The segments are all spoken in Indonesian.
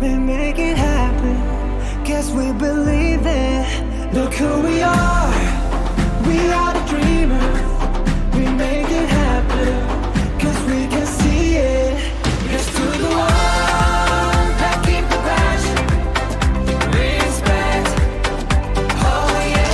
we make it happen. Guess we believe it. Look who we are the dreamers. We make it happen, cause we can see it. Here's to the ones that keep the passion. Respect, oh yeah.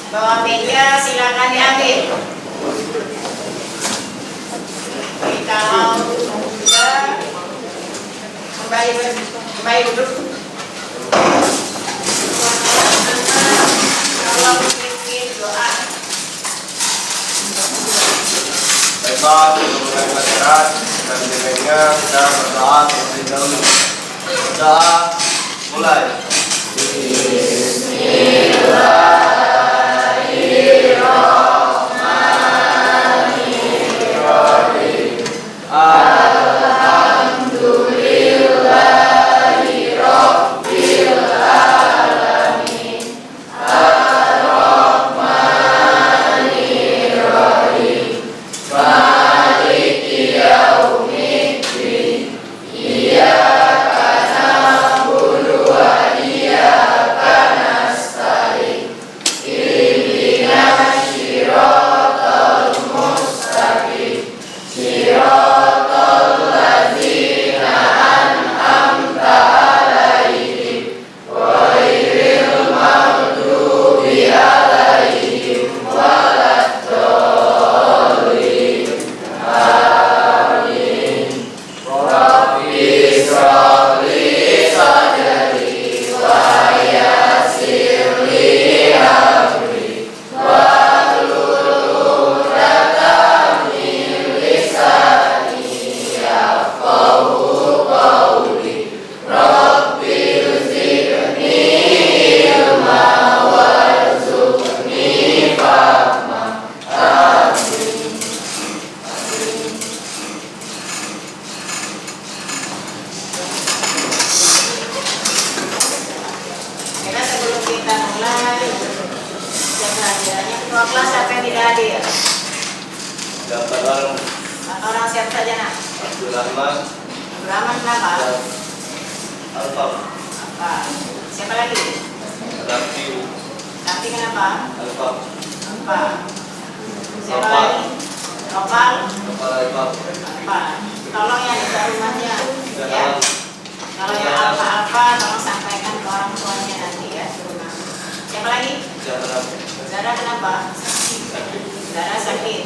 Bawah meja silakan diambil. Kalau sudah kembali duduk. Kalau mungkin doa. Baiklah, untuk masyarakat dan dirinya kita berdoa terlebih dahulu. Doa mulai. Bismillah. Ketua kelas siapa yang tidak hadir? 4 orang. 4 orang siapa saja nak? Abdul Rahman. Abdul Rahman kenapa? Alfam. Apa? Siapa lagi? Rafi. Rafi kenapa? Alfam. Apa? Siapa lagi? Rofal. Rofal Alfam. Apa? Tolong ya di rumahnya. Ya. Kalau yang apa-apa tolong sampaikan ke orang tuanya nanti ya di rumah. Siapa lagi? Zara kenapa? Zara sakit.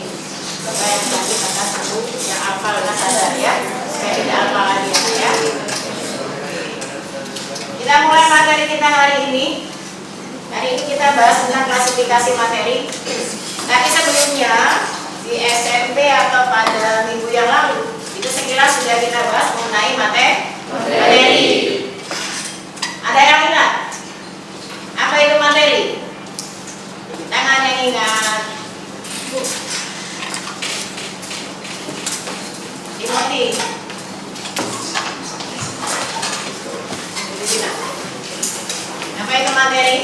Coba yang sakit akan sembuh, yang hafal kan sadar ya. Supaya tidak hafal lagi ya. Kita mulai materi kita hari ini. Hari ini kita bahas tentang klasifikasi materi. Tapi sebelumnya di SMP atau pada minggu yang lalu itu sekilas sudah kita bahas mengenai materi. Ada yang ingat? Apa itu materi? Tangan yang ingat. Dimoti. Apa itu materi?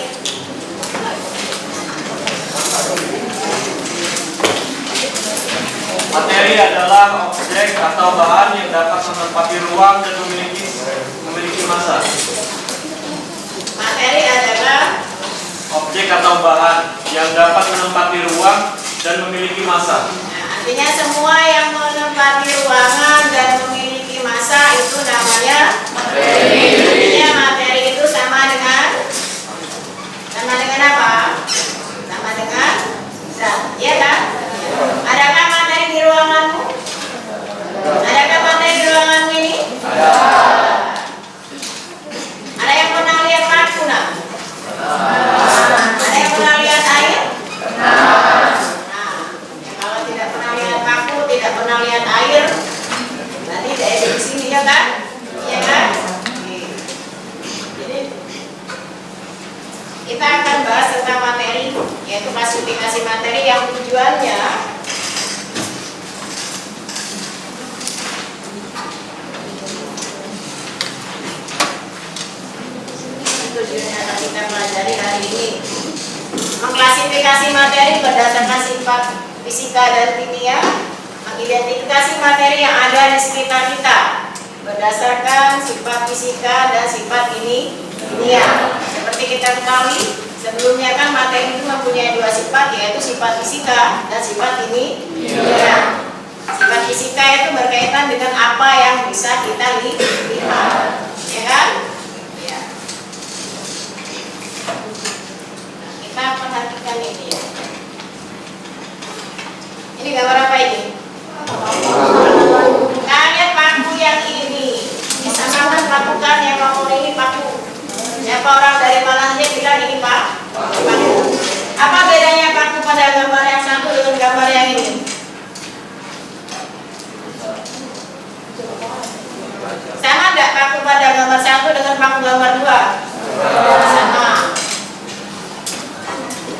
Materi adalah objek atau bahan yang dapat menempati ruang dan memiliki massa. Materi adalah Objek atau bahan yang dapat menempati ruang dan memiliki massa. artinya semua yang menempati ruangan dan memiliki massa itu namanya materi. Artinya materi itu sama dengan apa? Sama dengan zat, ya kan? Adakah materi di ruanganmu? Adakah materi di ruanganmu ini? Ada yang pernah lihat paku, nak? Ada yang pernah lihat air? Kalau tidak pernah lihat paku, tidak pernah lihat air, berarti tidak ada di sini, ya kan? Iya kan? Jadi kita akan bahas tentang materi, yaitu klasifikasi materi yang tujuannya akan kita pelajari hari ini. Mengklasifikasi materi berdasarkan sifat fisika dan kimia, mengidentifikasi materi yang ada di sekitar kita berdasarkan sifat fisika dan sifat kimia. Seperti kita ketahui, sebelumnya kan materi itu mempunyai dua sifat, yaitu sifat fisika dan sifat kimia. Sifat fisika itu berkaitan dengan apa yang bisa kita lihat, ya kan? Ya. Kita perhatikan ini ya. Ini gambar apa ini? Nah, lihat paku yang ini. Disamakan paku kan yang ngomong ini paku. Siapa orang dari Malang dia bilang ini pak? Paku. Apa bedanya paku pada gambar yang satu dengan gambar yang ini? Sama enggak paku pada gambar satu dengan paku gambar dua? Sama.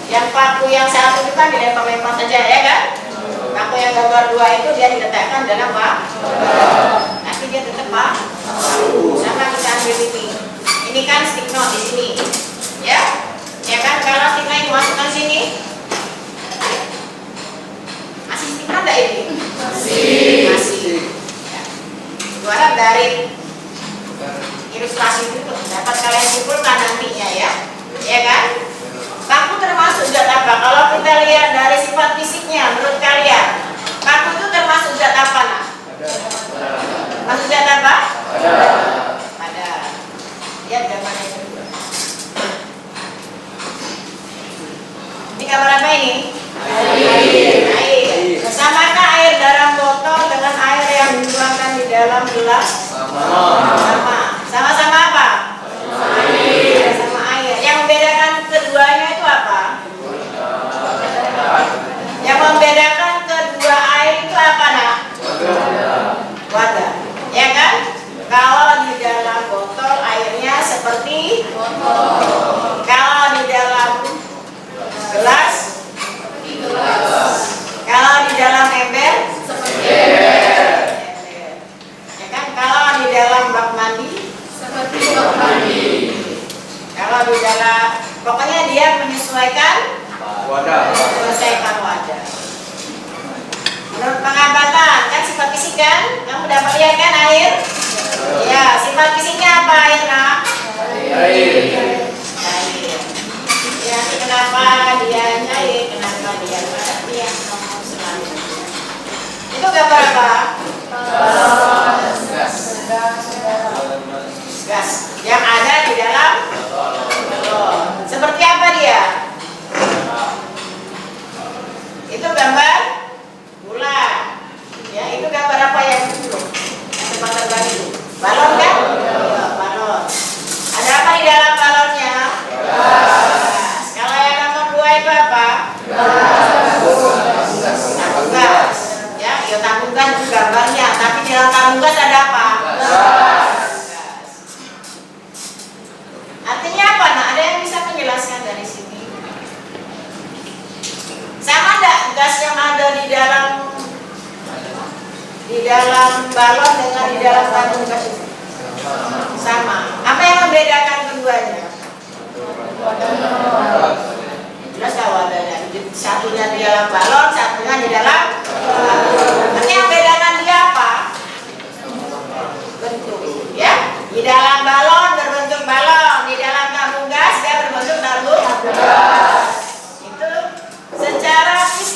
Yang paku yang satu itu kan dilempar-lempar saja, ya kan? Paku yang gambar dua itu dia diletakkan dalam pak. Nanti dia tetap pak. Sama kita ambil ini. Ini kan stick note di sini, ya? Ya kan? Kalau stick note dimasukkan sini, masih stick note enggak ini? Masih. Ya. Gua harap dari ilustrasi itu dapat kalian simpulkan nantinya, ya? Ya kan? Paku termasuk zat apa? Kalau kita lihat dari sifat fisiknya, menurut kalian, paku itu termasuk zat apa, nak? Masuk zat apa? Ada. Lihat gambarnya kedua. Ini gambar apa ini? Air. Samakah air dalam botol dengan air yang dituangkan di dalam gelas? Sama. Sama-sama apa? Air. Sama air. Yang membedakan keduanya itu apa? Yang membedakan kedua air itu apa, nak? Wadah. Ya kan? Kalau di dalam botol airnya seperti botol. Kalau di dalam gelas seperti gelas. Kalau di dalam ember seperti ember. Ya kan? Kalau di dalam bak mandi seperti bak mandi. Kalau di dalam, pokoknya dia menyesuaikan wadah. Menurut pengamatan, kan sifat fisik kan? Kamu dapat lihat kan air? Ya, sifat fisiknya apa air, nak? Air. Ya, kenapa dia air? Kenapa dia berarti yang nomor selanjutnya? Itu gambar apa? Gas. Yang ada di dalam botol. Seperti apa dia? Itu gambar gula. Ya, itu gambar apa yang itu? Yang tempat terbang itu. Balon kan? Ya, balon. Ada apa di dalam balonnya? Gas. Kalau yang nomor 2 itu apa? Tabung gas. Ya, tabung gas itu gambarnya. Tapi di dalam tabung gas ada apa? Gas. Artinya apa? Nah, ada yang bisa menjelaskan dari sini? Sama enggak gas yang ada di dalam balon dengan di dalam tabung gas itu? Sama. Apa yang membedakan keduanya? Jelas tahu adanya. Satunya di dalam balon, satunya di dalam tabung. Artinya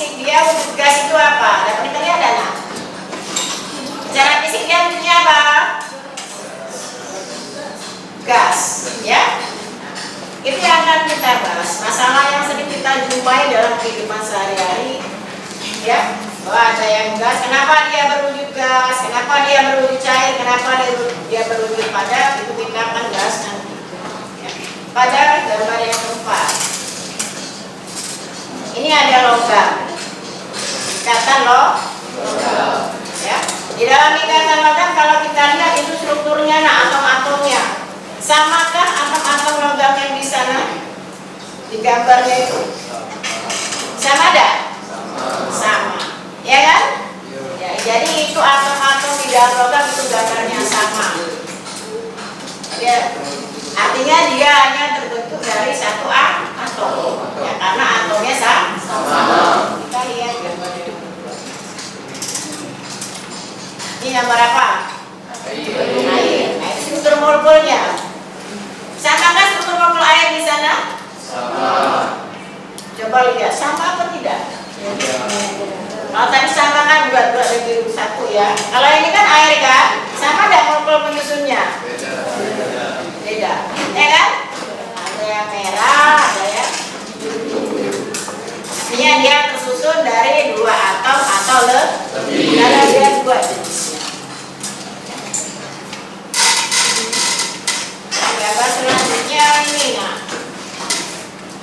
fisik dia wujud gas itu apa? Dapat kita lihat anak. Secara fisik dia wujudnya apa? Gas, ya. Itu yang akan kita bahas. Masalah yang sering kita jumpai dalam kehidupan sehari-hari, ya. Bahwa ada yang gas, kenapa dia berwujud gas, kenapa dia berwujud cair, kenapa dia berwujud padat, itu kita akan bahas nanti. Ya. Pada gambar yang keempat, ini ada logam, ikatan logam. Ya. Di dalam ikatan logam kalau kita lihat itu strukturnya, nah atom-atomnya, samakah atom-atom logam yang di sana di gambarnya itu? Sama ada? Sama. Ya kan? Ya, jadi itu atom-atom di dalam logam itu gambarnya sama. Ya, artinya dia hanya terbentuk dari satu atom. Ya, karena atomnya sama. Kita lihat gambarnya. Ini gambar apa? Air. Nah, itu struktur molekulnya. Sama kan struktur molekul air di sana? Sama. Coba lihat sama apa tidak? Kalau tadi sama kan buat lebih satu ya. Kalau ini kan air kan, sama ada molekul penyusunnya. Beda. Ya kan? Ada yang merah, ada yang artinya dia tersusun dari dua atom atau lebih. Karena dia dua jenisnya. Gambar selanjutnya ini, nah.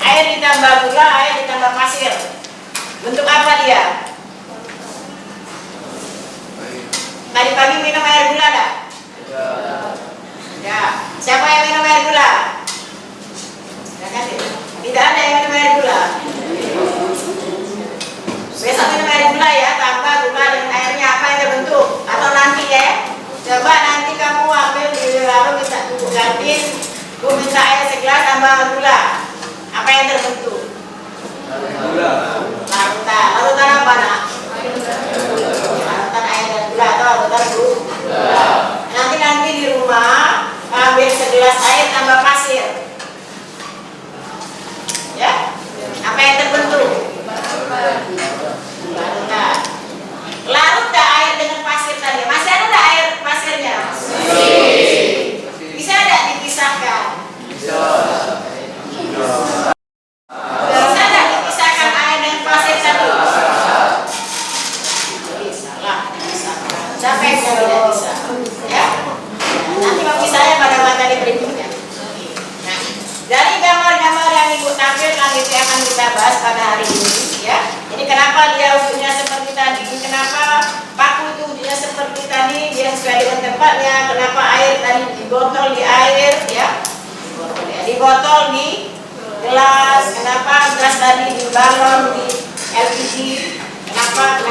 Air ditambah gula, air ditambah pasir. Bentuk apa dia? Tadi pagi minum air gula enggak? Ya. Siapa yang minum air gula? Tidak ada yang minum air gula. Besok minum air gula ya, tambah gula dengan airnya apa yang terbentuk? Atau nanti ya? Coba nanti kamu ambil di lalu minta gantiin, gue minta air segelas tambah gula. Apa yang terbentuk? Larutan. Larutan apa nak? Larutan air dan gula atau larutan gula. Nanti di rumah ambil segelas air tambah pasir. Ya? Apa yang terbentuk? Larutan. Larut dah air dengan pasir tadi. Masih ada tak air pasirnya? Bisa tidak dipisahkan? Bisa tidak dipisahkan air dengan pasir tadi? Bisa lah, dipisahkan. Siapa yang tidak bisa? Ya? Nanti memisahnya pada materi berikutnya. Nah, dari gambar-gambar yang Ibu tampilkan itu akan kita bahas pada hari ini. Ya, ini kenapa dia wujudnya seperti tadi? Kenapa paku itu wujudnya seperti tadi? Dia sesuai dengan tempatnya. Kenapa air tadi di botol di air? Ya, di botol di gelas. Kenapa gelas tadi di balon di LPG? Kenapa?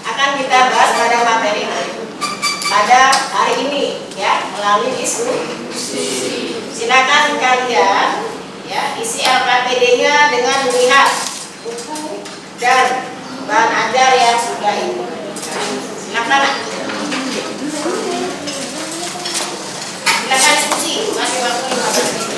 Akan kita bahas pada materi pada hari ini, ya, melalui diskusi. Silakan kalian, ya, isi LKPD-nya dengan melihat buku dan bahan ajar yang sudah itu. Silakan. Silakan diskusi. Masih waktu 15 menit.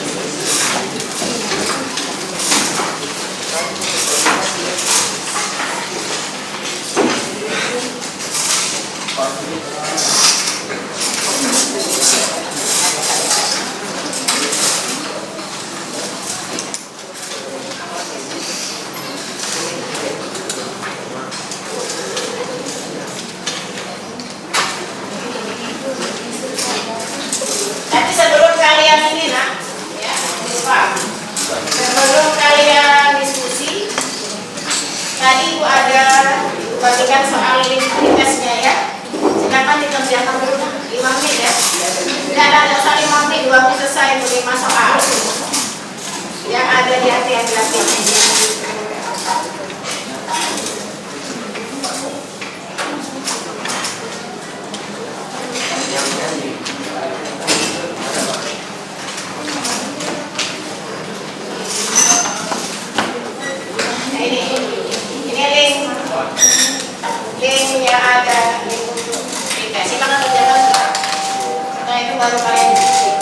Tapi sebelum kalian ini nak, ya, lupa. Sebelum kalian diskusi, tadi Ibu bagikan soal lingkungannya ya. Silakan dikerjakan dulu 5 menit ya. Tidak ada soal 5 menit, 2 menit selesai 5 soal. Yang ada di hati yang dilatih. Nah, ini link yang ada link untuk aplikasi. Silakan kerjakan. Nah, itu baru kalian diskusi.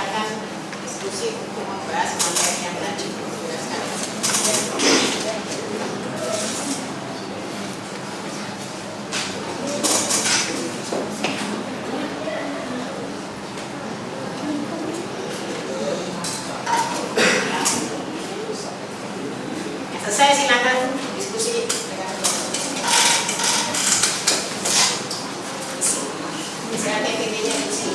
silakan diskusi untuk membahas materi yang tadi dijelaskan. Selesai, silakan diskusi dengan misalnya PPT-nya isi.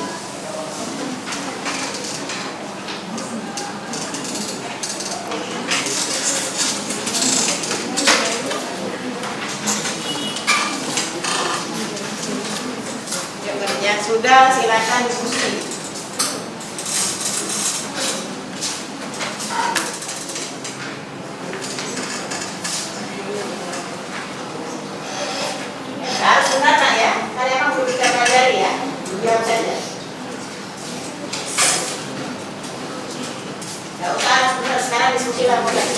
Yang sudah, silakan diskusi. Harus benar nak ya, karena emang belum kita pelajari ya, jawab saja. Tidak usah harus benar, sekarang diskusi lah mulai.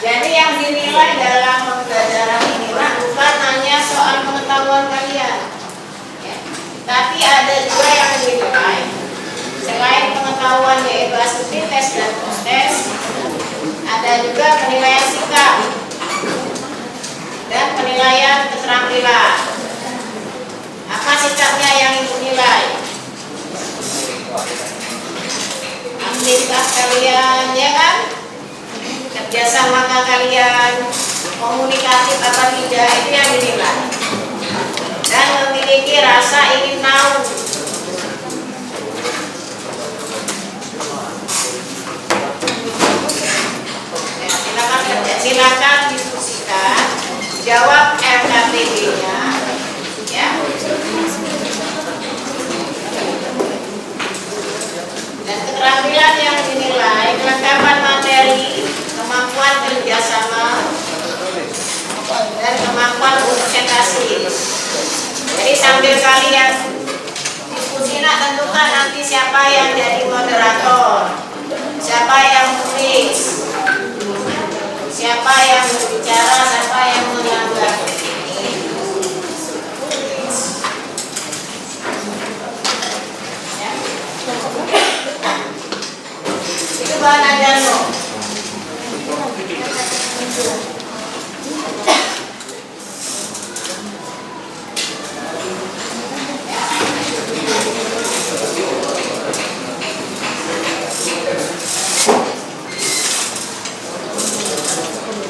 Jadi yang dinilai dalam pembelajaran inilah bukan hanya soal pengetahuan kalian, ya. Tapi ada juga yang dinilai selain pengetahuan yaitu asesmen tes dan post-tes, ada juga penilaian sikap dan penilaian keterampilan. Apa sikapnya yang ibu nilai? Aktivitas kalian, ya kan? Kerjasama kalian, komunikatif apa tidak, itu yang dinilai. Dan memiliki rasa ingin tahu. Ya, silakan diskusikan, jawab LKTB-nya, ya. Dan keterampilan yang dinilai, kelengkapan materi, kemampuan kerjasama, dan kemampuan presentasi. Jadi sambil kalian diskusi nak tentukan nanti siapa yang jadi moderator, siapa yang menulis, siapa yang berbicara, siapa yang menanggapi. Ya. Itu bahan ajar lo.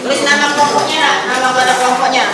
Tulis nama kelompoknya, nama pada kelompoknya.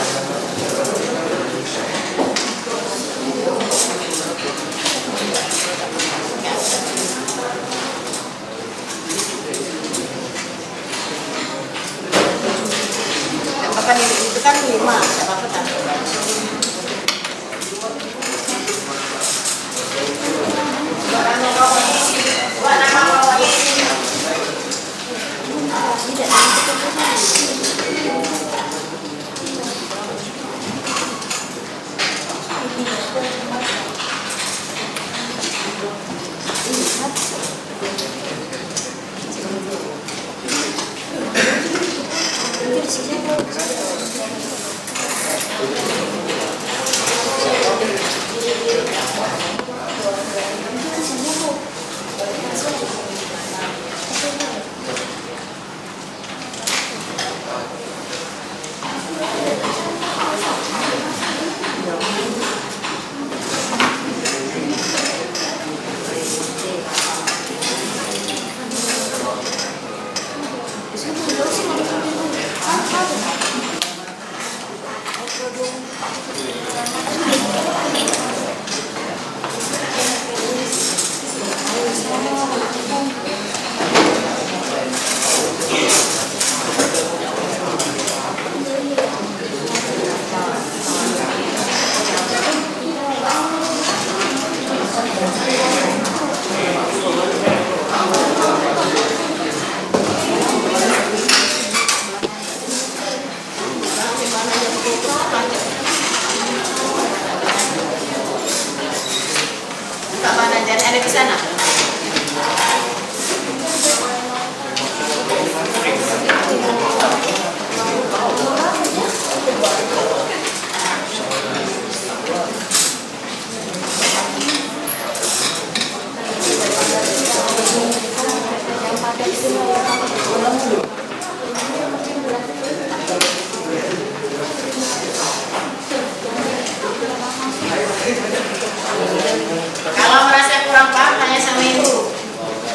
Kalau merasa kurang paham tanya sama ibu,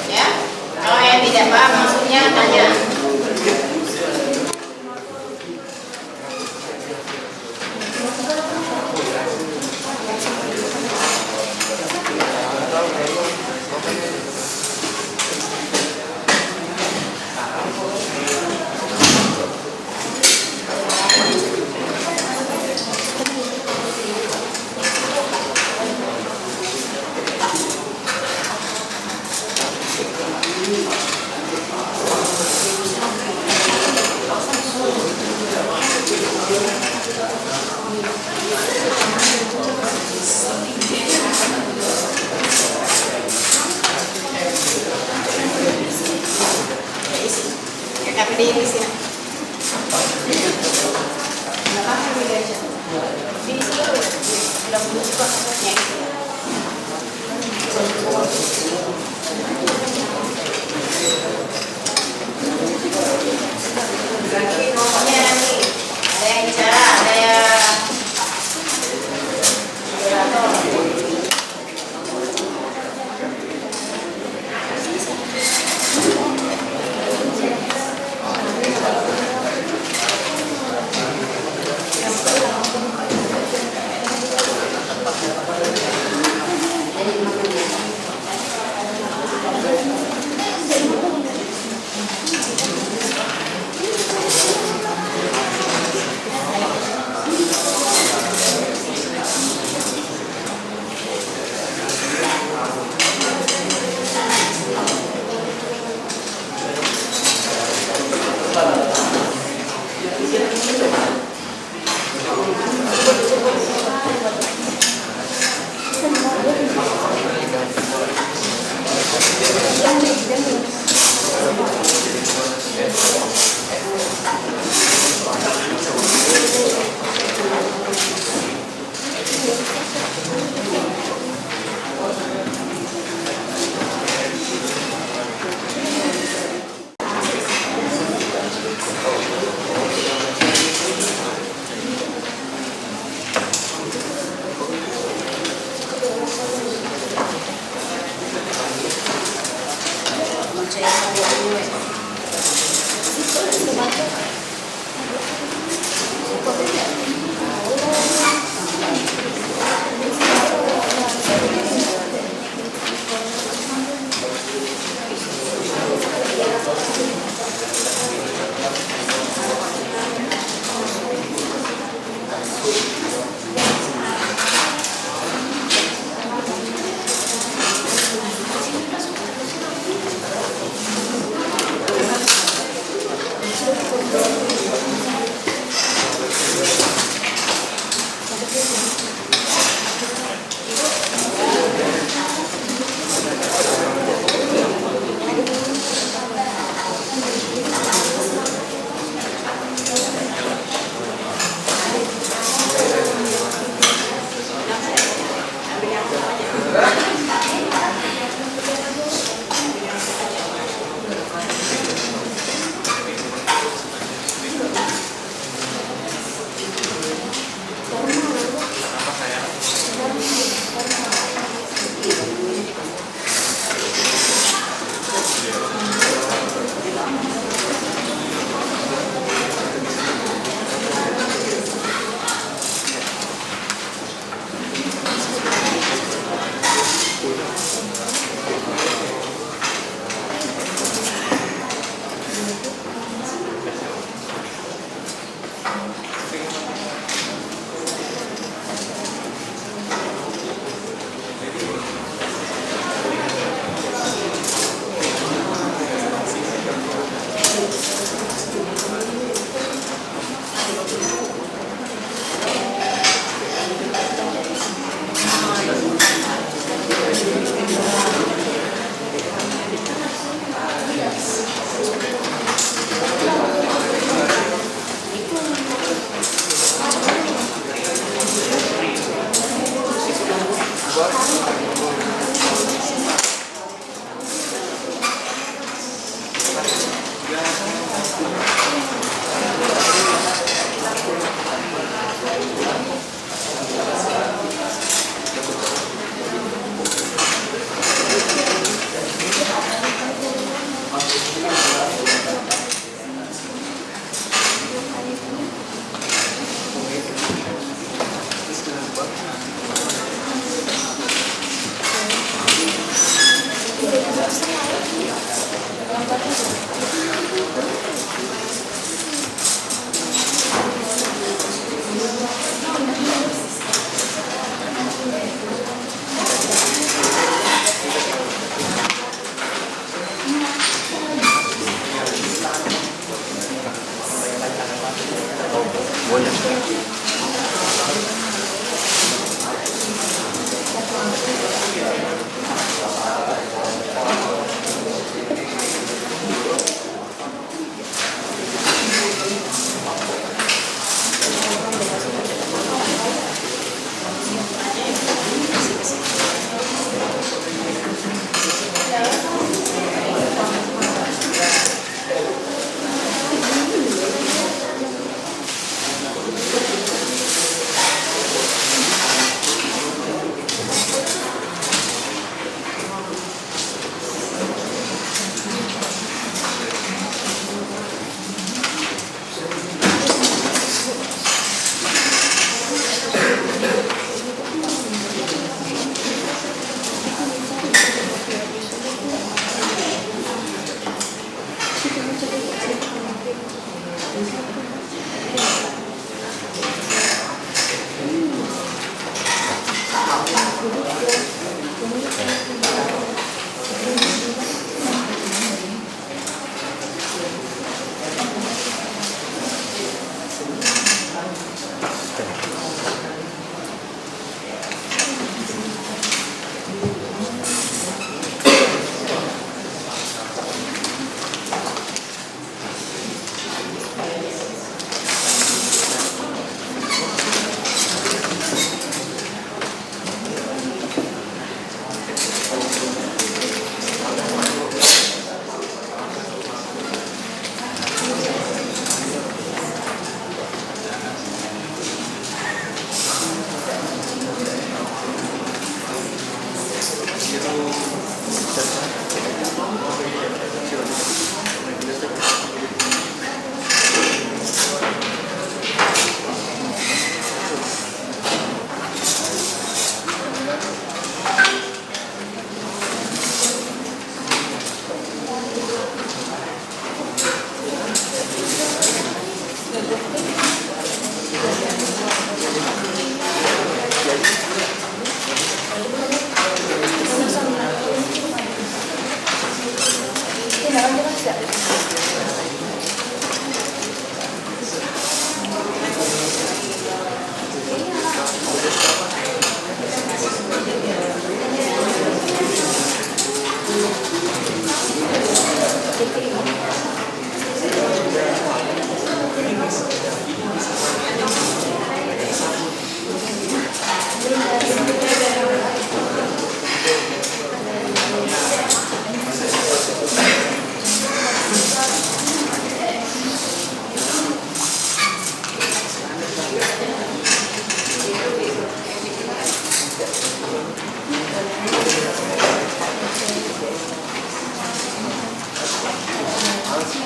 ya. Kalau yang tidak paham maksudnya tanya. KPD di sini. Di sini udah buka ya. Pokoknya nanti ada yang bicara, ada yang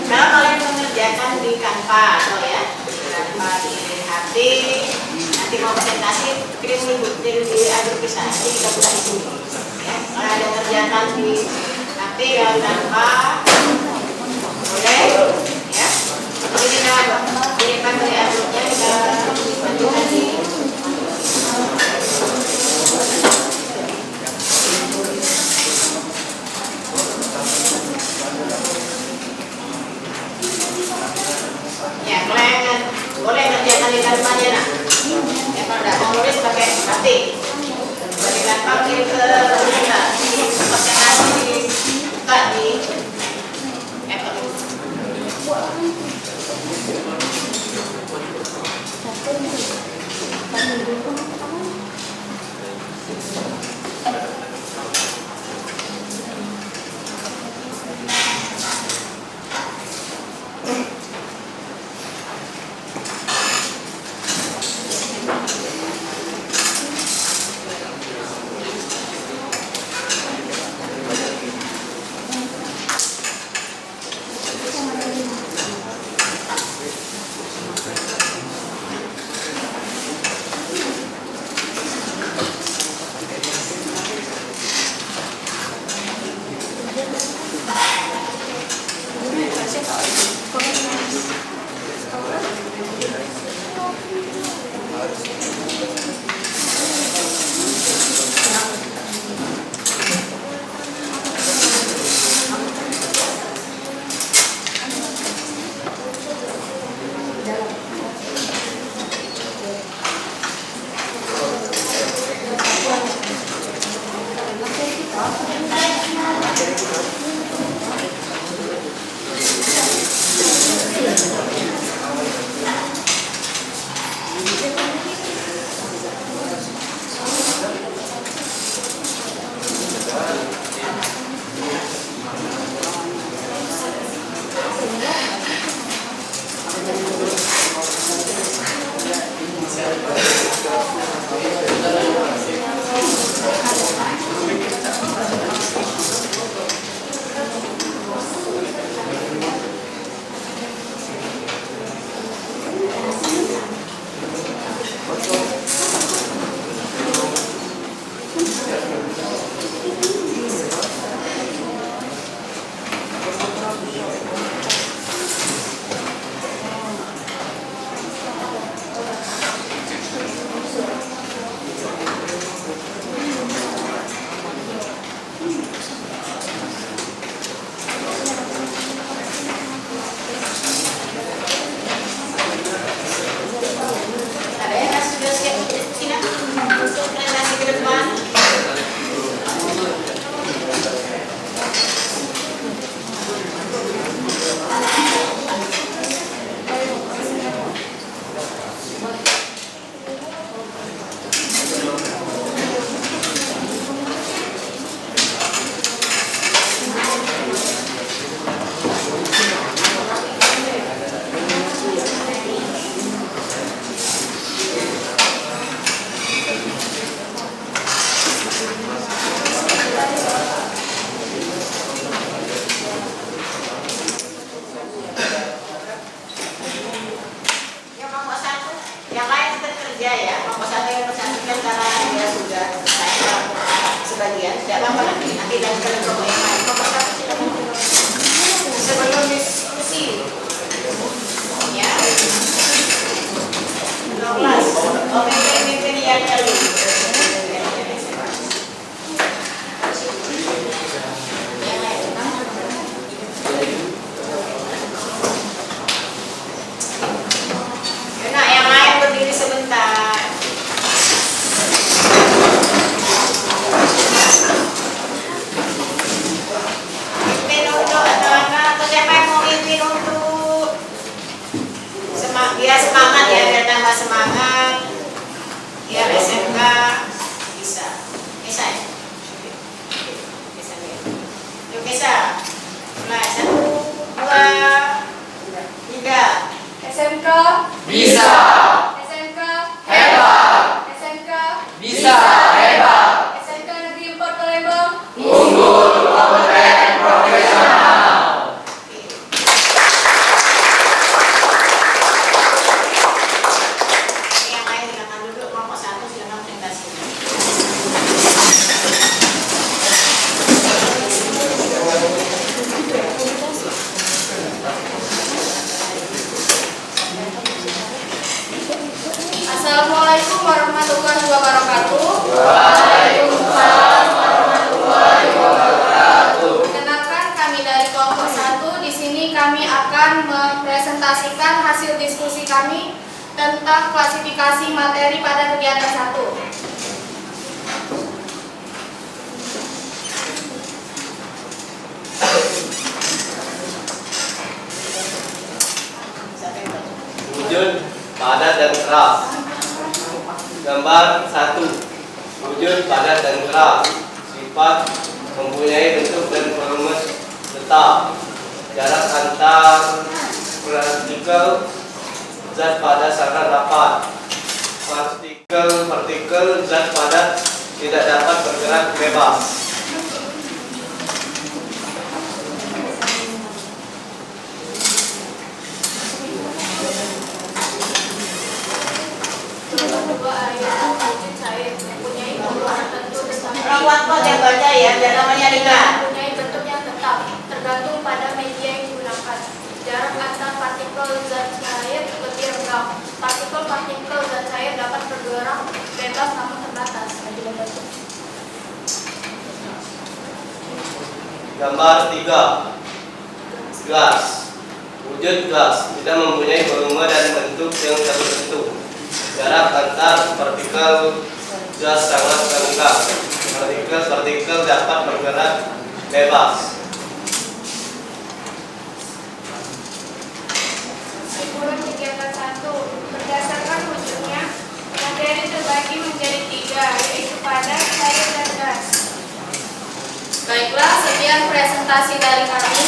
Kalau kalian mengerjakan di Canva atau ya, Canva di HP, nanti mau presentasi kirim di Adobe bisa, nanti kita buka di sini. Ya, kalau ada kerjaan di HP dan Canva, boleh, ya. Jadi kita kirimkan dari Adobe-nya kita lanjutkan di ya, kalian boleh kerjakan di Canva aja nak. Ya, kalau tidak mau nulis pakai hati. Dari Canva kirim ke kita, presentasi buka di laptop. Bisa. Mulai 1, 2, 3. SMK Bisa. SMK Hebat. SMK Bisa. Hebat. SMK Negeri 4 Palembang. Unggul, kompeten, profesional. Ini yang lain silakan duduk. Kelompok 1 silakan presentasi. Assalamualaikum warahmatullahi wabarakatuh. Waalaikumsalam warahmatullahi wabarakatuh. Perkenalkan, kami dari kelompok 1. Di sini kami akan mempresentasikan hasil diskusi kami tentang klasifikasi materi pada kegiatan 1. Wujud padat dan keras. Gambar 1. Wujud padat dan keras. Sifat mempunyai bentuk dan volume tetap. Jarak antar partikel zat pada sangat rapat. Partikel zat padat tidak dapat bergerak bebas. Orang waktu yang baca ya, dan namanya Rika. Mempunyai bentuk yang tetap, tergantung pada media yang digunakan. Jarak antar partikel zat cair lebih rendah. Partikel-partikel zat cair dapat bergerak bebas namun terbatas. Gambar 3. Gelas. Wujud gelas tidak mempunyai volume dan bentuk yang tertentu. Jarak antar partikel gas sangat rendah. Partikel dapat bergerak bebas. Kesimpulan kegiatan 1, berdasarkan wujudnya, materi terbagi menjadi 3, yaitu padat, cair, dan gas. Baiklah, sekian presentasi dari kami.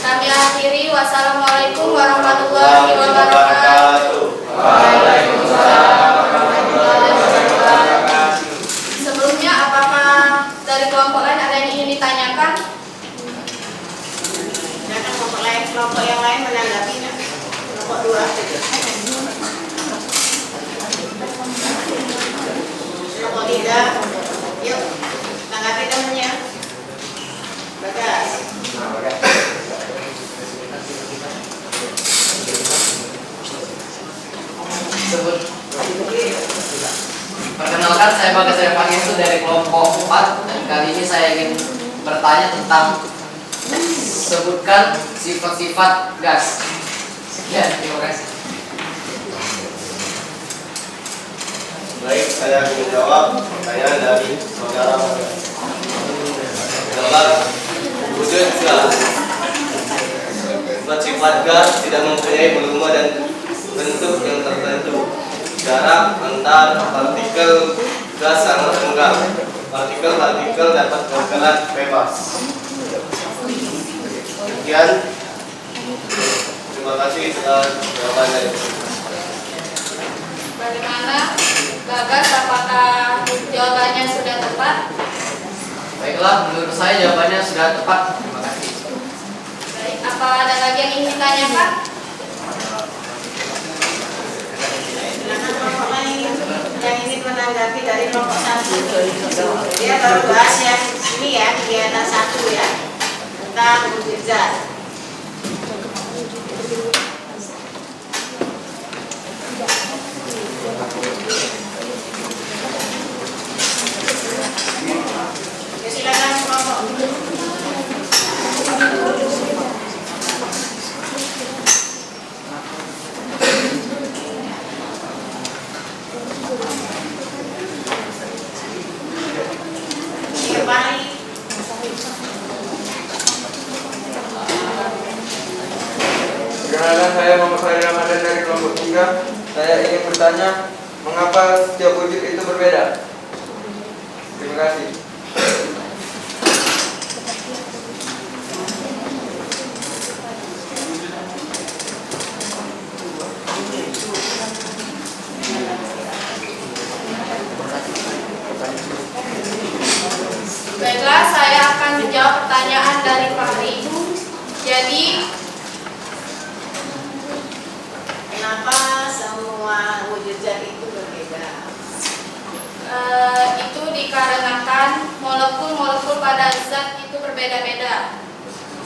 Kami akhiri. Wassalamualaikum warahmatullahi wabarakatuh. Waalaikumsalam warahmatullahi wabarakatuh. Sebelumnya, apakah dari kelompok lain ada yang ingin ditanyakan? Silakan kelompok yang lain menanggapi. Kelompok 2. Kelompok 3. Yuk, tanggapi temannya. Bagas. Perkenalkan, saya Bagas Revangestu dari kelompok 4 dan kali ini saya ingin bertanya tentang sebutkan sifat-sifat gas. Sekian, terima kasih. Baik, saya akan menjawab pertanyaan dari saudara. Gambar wujud gas. Sifat gas tidak mempunyai volume dan bentuk yang tertentu. Jarak antar partikel gas sangat rendah. Partikel dapat bergerak bebas. Sekian. Terima kasih atas jawabannya. Bagaimana? Bagas, apakah jawabannya sudah tepat? Baiklah, menurut saya jawabannya sudah tepat. Terima kasih. Baik, apa ada lagi yang ingin ditanyakan? Silakan kelompok lain yang ingin menanggapi dari kelompok 1. Dia baru bahas yang ini ya, kegiatan 1 ya, tentang wujud zat. Ya, silakan kelompok. Iya, Pak. Perkenalkan, saya Muhammad Fahri Ramadan dari kelompok 3. Saya ingin bertanya, mengapa setiap wujud itu berbeda? Terima kasih. berbeda-beda.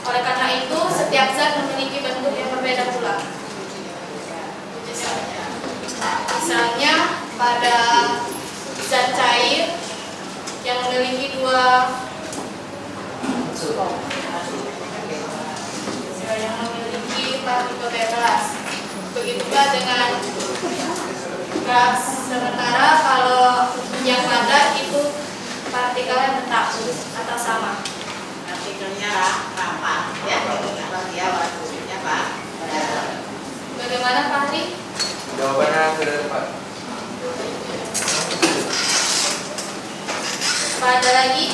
Oleh karena itu, setiap zat memiliki bentuk yang berbeda pula. Misalnya, pada zat cair yang memiliki dua partikel bebas. Begitu juga dengan gas. Sementara kalau yang padat itu partikelnya tetap atau sama. Partikelnya rapat ya, kalau dia waktunya Pak. Bagaimana Pak Hari? Jawabannya sudah tepat. Apa ada lagi?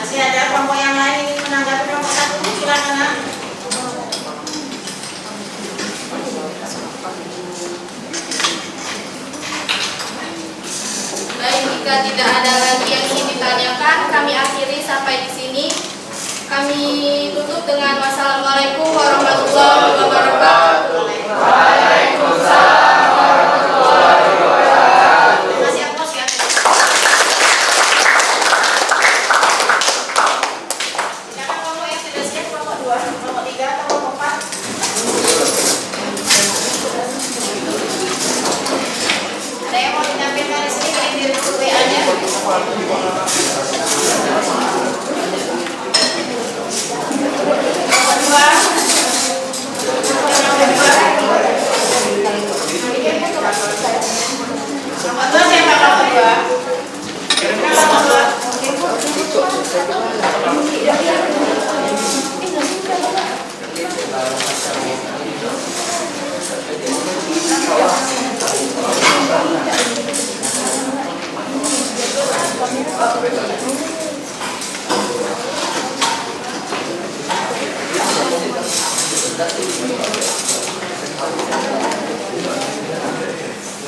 Masih ada kelompok yang lain ingin menanggapi kelompok satu? Silakan. Nak. Baik, jika tidak ada lagi yang ingin ditanyakan, kami akhiri sampai di sini. Kami tutup dengan wassalamualaikum warahmatullahi wabarakatuh. Waalaikumsalam warahmatullahi wabarakatuh. Terima kasih Bos ya. Silakan kelompok yang sudah siap, kelompok 2, kelompok 3, atau kelompok 4. Ada yang mau ditampilkan di sini dari diri WA-nya?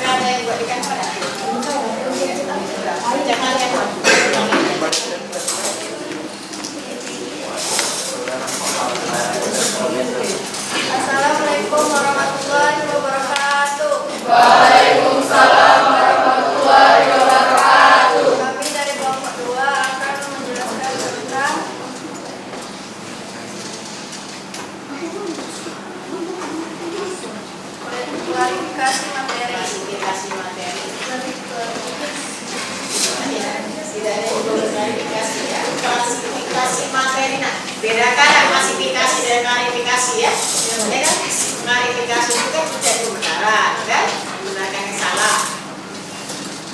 Ada yang buat di kantor ya? Jangan ya. Assalamualaikum warahmatullahi wabarakatuh. Waalaikumsalam warahmatullahi wabarakatuh. Kami dari kelompok 2 akan menjelaskan tentang klarifikasi materi. Klarifikasi materi. Tidak ada yang belum klarifikasi ya. Klasifikasi materi. Nah, bedakan klasifikasi dan klarifikasi ya. Ya kan? Klarifikasi itu kan tidak kebenaran kan? Menggunakan yang salah.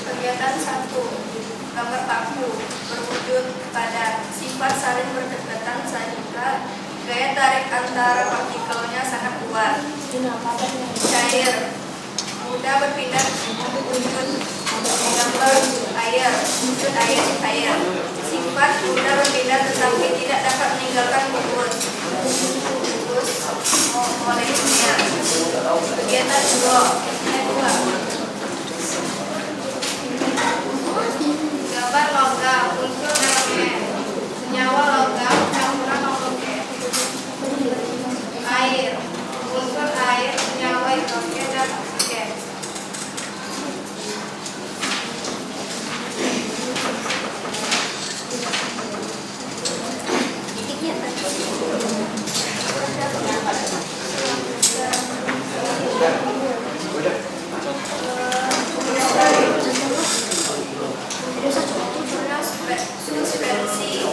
Kegiatan 1. Gambar paku berwujud pada sifat saling berdekatan sehingga gaya tarik antara partikelnya sangat kuat. Cair mudah berpindah wujud gambar air, wujud air. Sifat mudah berpindah tetapi tidak dapat meninggalkan bubur molekilnya. Kegiatan 2. Gambar logam unsur elemen senyawa logam campuran hidrogen. Air unsur air senyawa hidrogen dan oksigen. Suspensi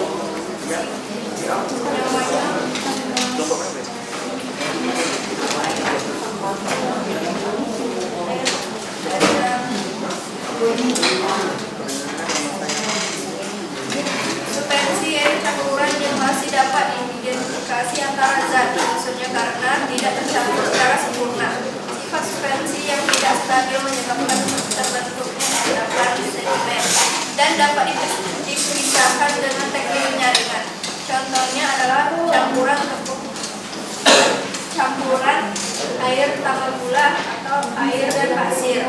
Suspensi air campuran yang masih dapat diidentifikasi antara zat, maksudnya karena tidak tercampur secara sempurna. Sifat suspensi yang tidak stabil menyebabkan terbentuknya endapan sedimen dan dapat dipisahkan dengan teknik penyaringan. Contohnya adalah campuran air tambah gula atau air dan pasir.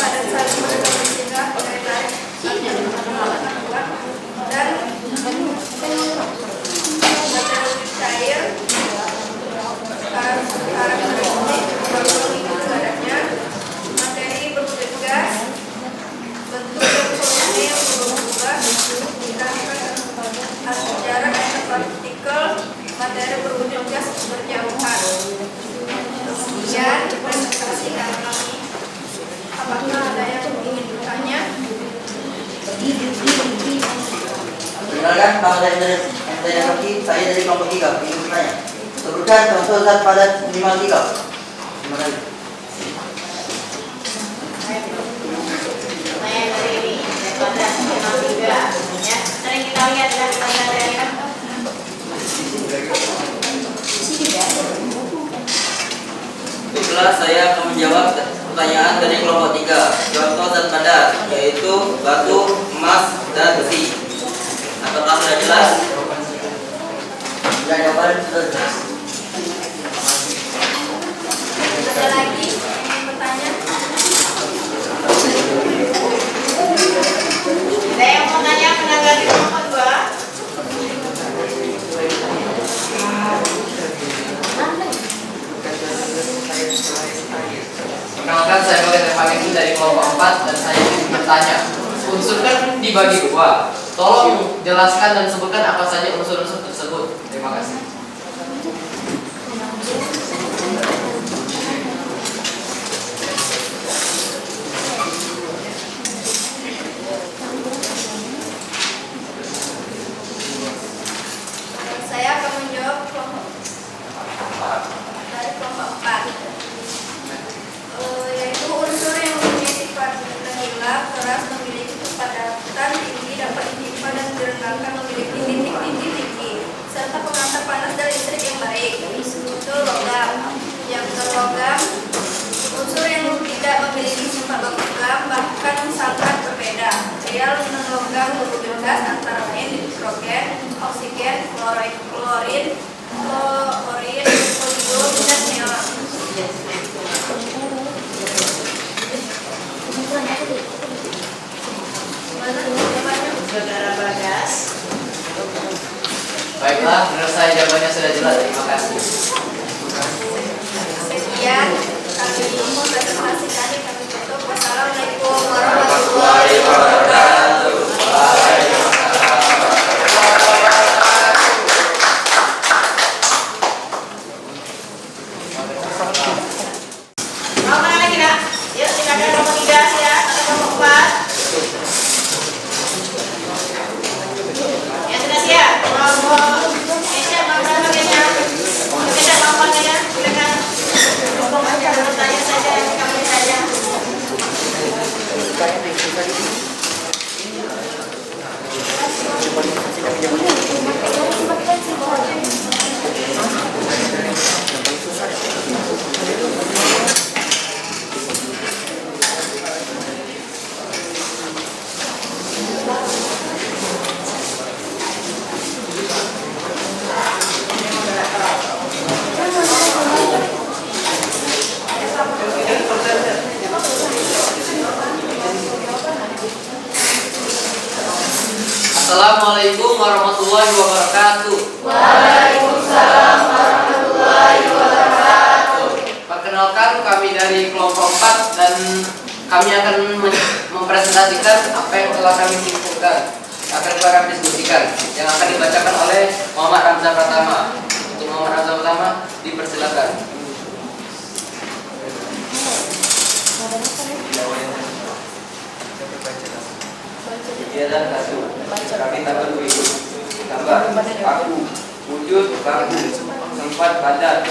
padat saling sehingga tarik-tarik dan materi cair karakteristik badannya, materi berwujud gas, bentuk dan solusi yang berubah, jarak antar partikel materi berwujud gas berjauhan. Kemudian presentasi kami, apakah ada yang ingin bertanya? Perkenalkan, nama saya Hendra Rocky, saya dari kelompok 3, ingin bertanya. Sebutkan contoh zat padat minimal 3. Terima kasih. Pertanyaan dari ini, pada minimal 3. Ya, sering kita lihat dalam materi. Baiklah, saya akan menjawab pertanyaan dari kelompok 3. Contoh zat padat yaitu batu, emas, dan besi. Apakah sudah jelas? Ya, jawaban sudah jelas. Ada lagi yang ingin bertanya? Ada yang mau tanya menanggapi kelompok 2? Perkenalkan, saya Bagas Revangendi dari kelompok 4 dan saya ingin bertanya. Unsur kan dibagi 2. Tolong jelaskan dan sebutkan apa saja unsur-unsur tersebut. Terima kasih. Saya akan menjawab dari kelompok 4. Yaitu unsur yang mempunyai sifat menghilang, keras, memiliki kepadatan tinggi, dapat ditimpa dan direndahkan, memiliki titik-titik tinggi, serta pengantar panas dan listrik yang baik. Itu logam. Yang berlogam, unsur yang tidak memiliki sifat logam bahkan sangat berbeda. Material non-logam berwujud gas antara lain nitrogen, oksigen, klorin, poligon, dan neon. Saudara Bagas. Baiklah, menurut saya jawabannya sudah jelas. Terima kasih. Sekian kami presentasi kami tutup. Wassalamualaikum warahmatullahi wabarakatuh. Mau mana lagi nak? Yuk silakan kelompok 3 ya, atau kelompok 4. Ya sudah siap. Kelompok Kesha, mau berapa Kesha? Kesha mau ya? Silakan. Kelompok aja bertanya saja, kamu saja. Assalamualaikum warahmatullahi wabarakatuh. Waalaikumsalam warahmatullahi wabarakatuh. Perkenalkan, kami dari kelompok 4 dan kami akan mempresentasikan apa yang telah kami simpulkan, akan kami diskusikan, yang akan dibacakan oleh Muhammad Ramzan Pratama. Untuk Muhammad Ramzan Pratama, dipersilakan. Kegiatan 1. Kami tabel berikut. Gambar aku, wujud bangku, tempat padat.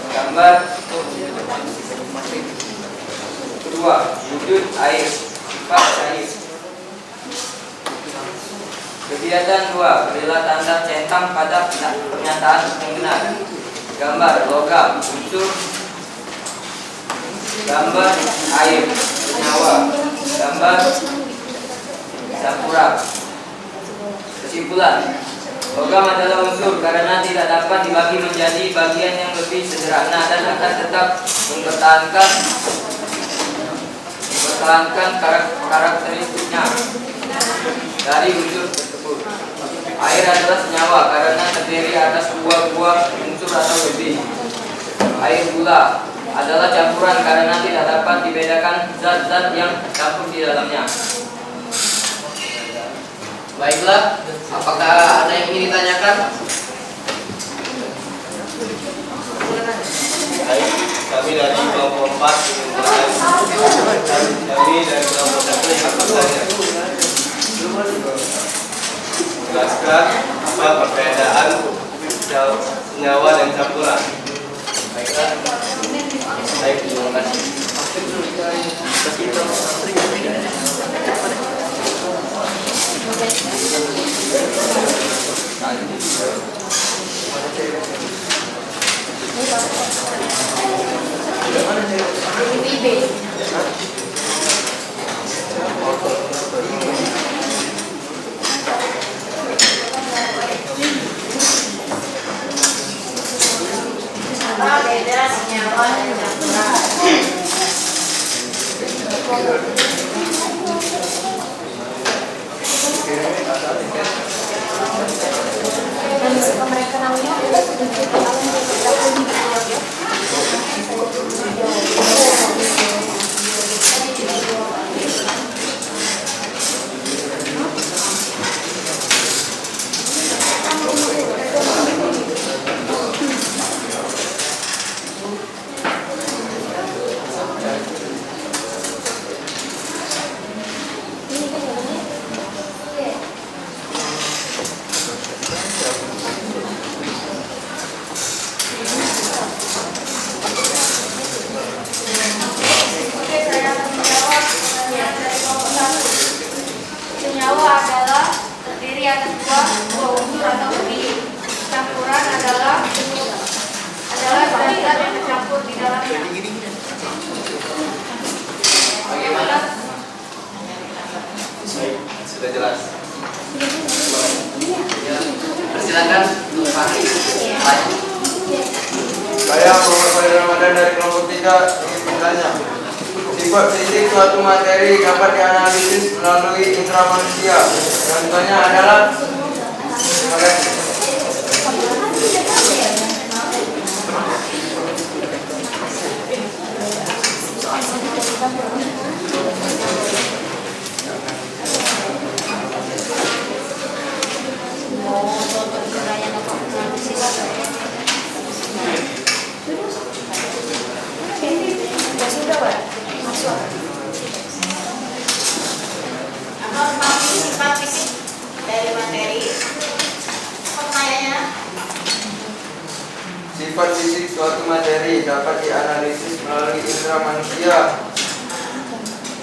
Gambar kedua, wujud air, sifat air. Kegiatan 2, berilah tanda centang pada pernyataan yang benar. Gambar logam, unsur. Gambar air, senyawa. Gambar sampurna. Kesimpulan, Logam adalah unsur karena tidak dapat dibagi menjadi bagian yang lebih sederhana dan akan tetap mempertahankan karakteristiknya dari unsur tersebut. Air adalah senyawa karena terdiri atas dua buah unsur atau lebih. Air gula adalah campuran karena tidak dapat dibedakan zat-zat yang tercampur di dalamnya. Baiklah, apakah ada yang ingin ditanyakan? Baik, kami dari kelompok 4 ingin bertanya. Kami dari kelompok 1 ingin bertanya. Jelaskan apa perbedaan senyawa dan campuran. Baiklah. Baik, terima kasih. Apa beda senyawa dan campuran? Dan suka mereka namanya adalah sedikit alam yang terdapat di dalamnya. Oke, saya akan menjawab pertanyaan dari kelompok 1. Senyawa adalah terdiri atas dua unsur atau lebih. Campuran adalah zat-zat yang tercampur di dalamnya. Bagaimana? Baik, sudah jelas. Ya, persilakan untuk Fahri. Tanya. Saya Muhammad Fahri Ramadan dari kelompok 3 ingin bertanya. Sifat fisik suatu materi dapat dianalisis melalui indera manusia. Contohnya adalah. Terima kasih. Apa sifat fisik dari materi? Pertanyaannya, Sifat fisik suatu materi dapat dianalisis melalui indera manusia.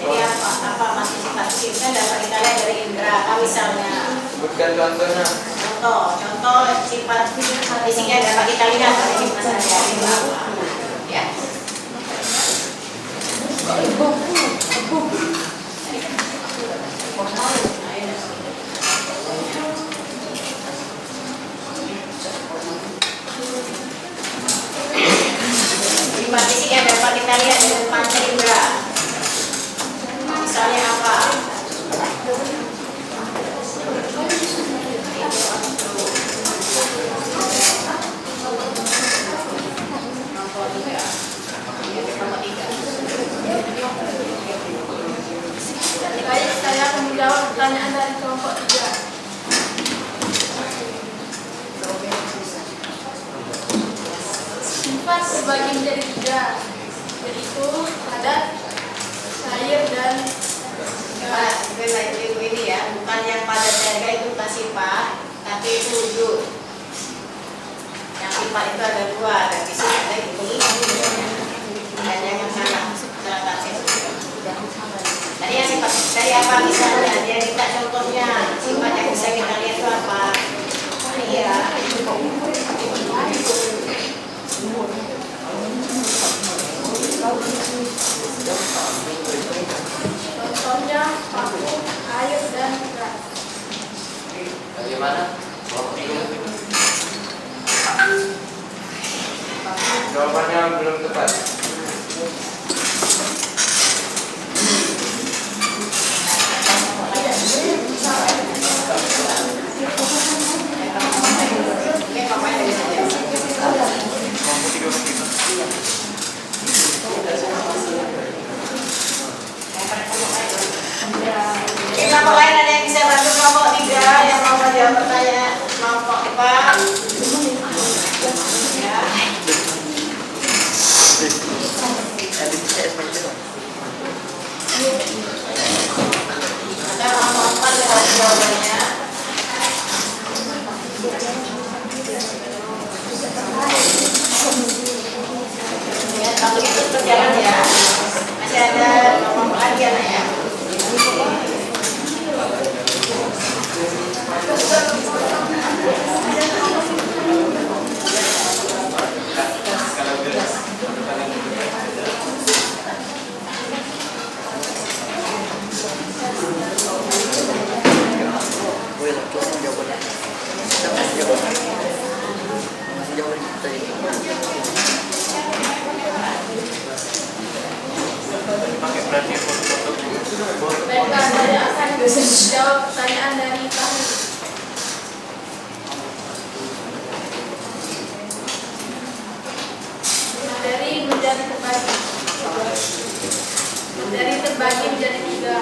jadi apa masih sifat fisiknya dapat kita lihat dari indera. Apa misalnya? Sebutkan contohnya. Contoh sifat fisik yang dapat kita lihat dari masalah itu apa? Ya. Sifat fisik yang dapat kita lihat dari panca indera. Misalnya apa? Baik, saya akan menjawab pertanyaan dari kelompok 3. Sifat terbagi menjadi 3, yaitu padat, cair, dan gas. Ibu ini ya, bukan yang pada jaga itu bukan sifat, tapi itu wujud. Yang sifat itu ada dua, ada fisik, ada ini. Dan yang salah, silakan tadi yang sifat dari apa misalnya? Dia minta contohnya sifat yang bisa kita lihat itu apa? Iya. Contohnya vakum, air, dan gas. Bagaimana? Kelompok 3. Jawabannya belum tepat. Oke, pokoknya dari saja. Oke, kelompok lain ada yang bisa bantu kelompok 3 yang mau menjawab pertanyaan kelompok 4? Ya. Ada kelompok 4 dengan jawabannya. Ya, kalau itu berjalan ya. Masih ada kelompok lagi ya, Nak, ya. Baiklah, saya akan menjawab pertanyaan dari Fahri. Materi menjadi terbagi. Materi terbagi menjadi 3,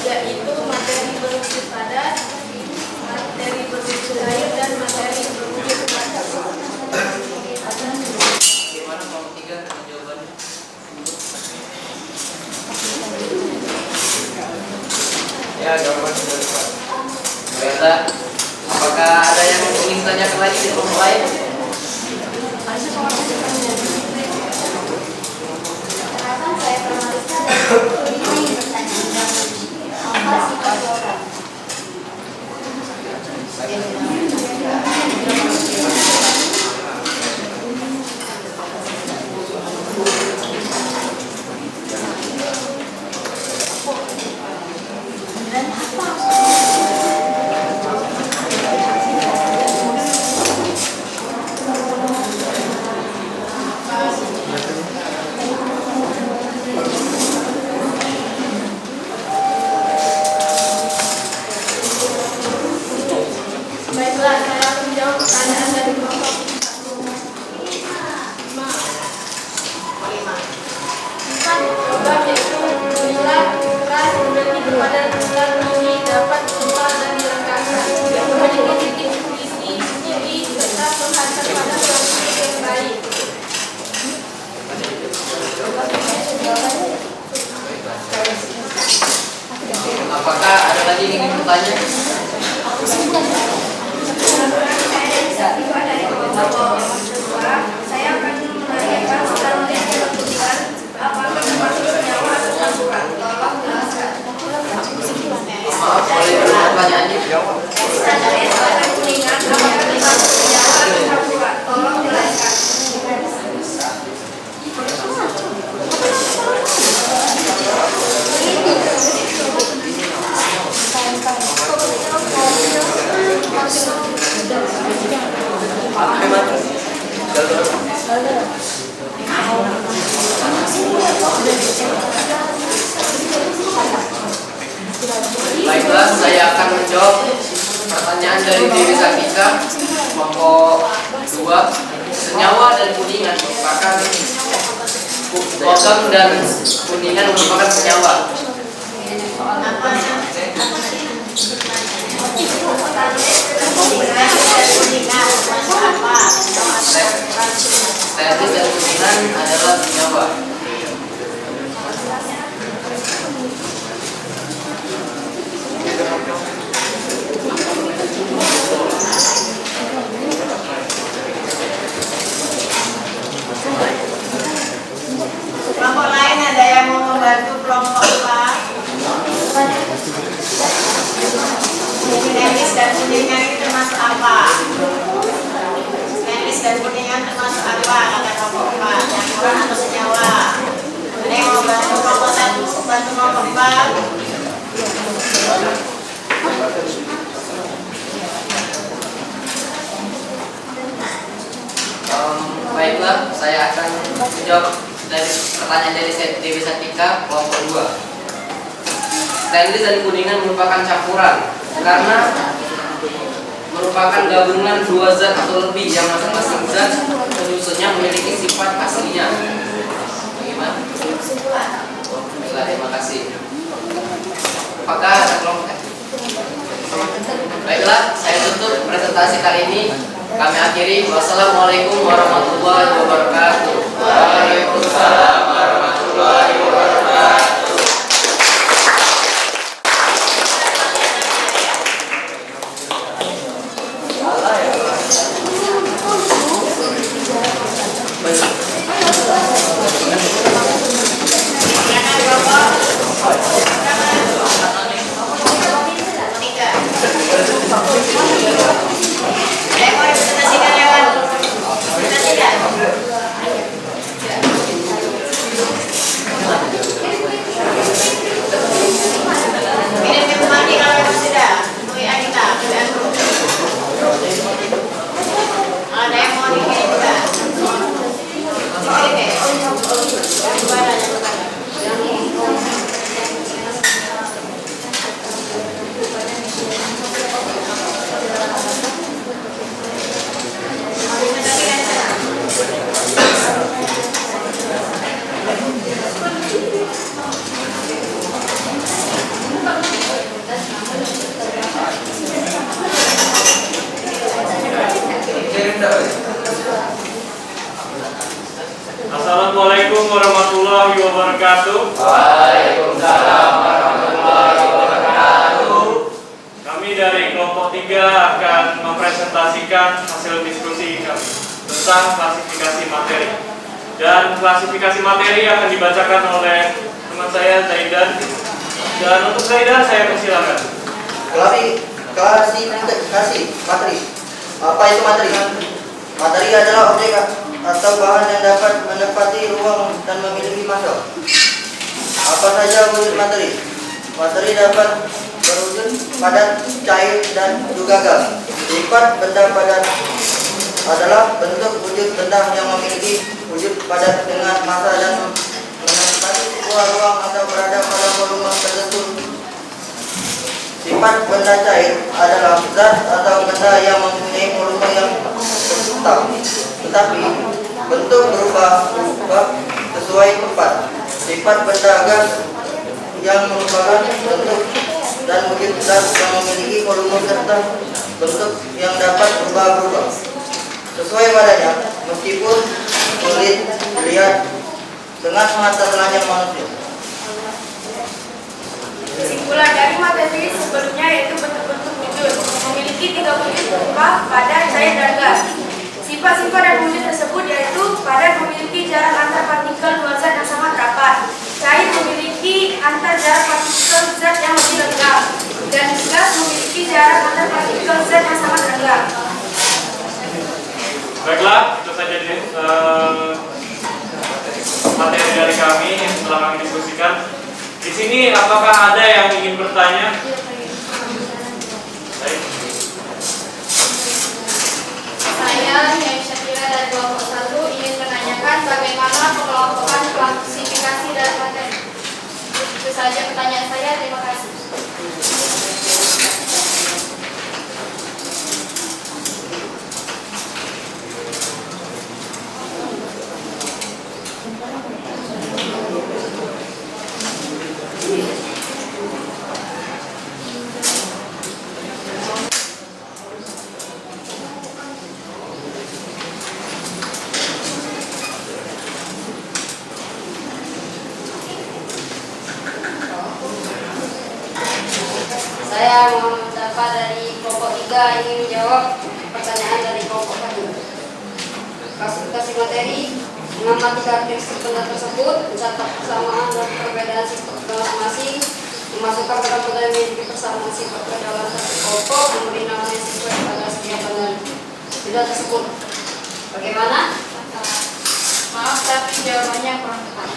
yaitu materi berwujud padat, materi berwujud air, dan materi berwujud padat. Bagaimana kelompok 3 dengan jawabannya? Ya, jawaban sudah tepat. Baiklah, apakah ada yang ingin tanyakan lagi di kelompok lain? Saya Pramariska dan ingin bertanya apa sifat orang. Baiklah, saya akan menjawab pertanyaan dari kelompok 5. Sifat program yaitu bulat, keras, berarti kepada bulat ini dapat tebal dan dilengkapi. Memiliki titik isi tinggi serta penghantar pada kondisi yang baik. Apakah ada lagi yang ingin bertanya? Saya akan menanyakan secara kepentingan apakah termasuk senyawa atau campuran. Tolong jelaskan. Maaf, boleh berulang pertanyaannya? Standar warna kuningan apakah termasuk senyawa atau campuran? Tolong jelaskan. Baiklah, saya akan menjawab pertanyaan dari diri Sakika kelompok 2. Senyawa dan kuningan merupakan logam dan kuningan merupakan senyawa. Stainless dan kuningan adalah senyawa. Kelompok lain ada yang mau membantu kelompok 4? Stainless dan kuningan itu termasuk apa? Stainless dan kuningan termasuk apa? Kata kelompok 4, campuran atau senyawa? Ada yang mau bantu kelompok 1, bantu kelompok 4? Baiklah, dari pertanyaan dari Dewi Satika kelompok 2. Stainless dan kuningan merupakan campuran karena merupakan gabungan dua zat atau lebih yang masing-masing zat penyusunnya memiliki sifat aslinya. Bagaimana? Kesimpulan. Terima kasih. Apakah ada kelompok? Baiklah, saya tutup presentasi kali ini. Kami akhiri. Wassalamualaikum warahmatullahi wabarakatuh. Waalaikumsalam warahmatullahi wabarakatuh. Silakan kelompok. Monika. Saya mau presentasikan lewat. Presentasikan. Kirim ke Mandi kalau memang sudah. Temui Anita, dan ada yang mau dikirim juga. Dikirim deh. Gimana? Assalamualaikum warahmatullahi wabarakatuh. Waalaikumsalam warahmatullahi wabarakatuh. Kami dari kelompok 3 akan mempresentasikan hasil diskusi kami tentang klasifikasi materi. Dan klasifikasi materi akan dibacakan oleh teman saya Zaidan. Dan untuk Zaidan saya persilakan. Klasifikasi materi. Apa itu materi? Materi adalah objek atau bahan yang dapat menempati ruang dan memiliki massa. Apa saja wujud materi? Materi dapat berwujud padat, cair, dan juga gas. Sifat benda padat adalah bentuk wujud benda yang memiliki wujud padat dengan massa dan menempati sebuah ruang atau berada pada volume tertentu. Sifat benda cair adalah zat atau benda yang mempunyai volume yang tetap, tetapi bentuk berubah sesuai tempat. Sifat benda gas yang merupakan bentuk dan wujud zat yang memiliki volume serta bentuk yang dapat berubah-ubah sesuai padanya, meskipun sulit dilihat dengan mata telanjang manusia. Kesimpulan dari materi sebelumnya yaitu bentuk-bentuk wujud memiliki 3 wujud berupa padat, cair, dan gas. Sifat-sifat dan wujud tersebut yaitu padat memiliki jarak antar partikel dua zat yang sangat rapat, cair memiliki antar jarak partikel zat yang lebih lengkap, dan gas memiliki jarak antar partikel zat yang sangat rendah. Baiklah, itu saja materi dari kami yang telah kami diskusikan. Di sini apakah ada yang ingin bertanya? Baik. Saya, Dewi Syakira dari kelompok 1, ingin menanyakan bagaimana pengelompokan klasifikasi dalam materi. Itu saja pertanyaan saya, terima kasih. Saya Muhammad Mustafa dari kelompok 3 ingin menjawab pertanyaan dari kelompok 1. Klasifikasi materi mengamati karakteristik benda tersebut, mencatat persamaan dan perbedaan sifat masing-masing, memasukkan benda-benda yang memiliki persamaan sifat ke dalam satu kelompok, memberi namanya sesuai pada setiap benda tersebut. Bagaimana? Maaf, tapi jawabannya kurang tepat.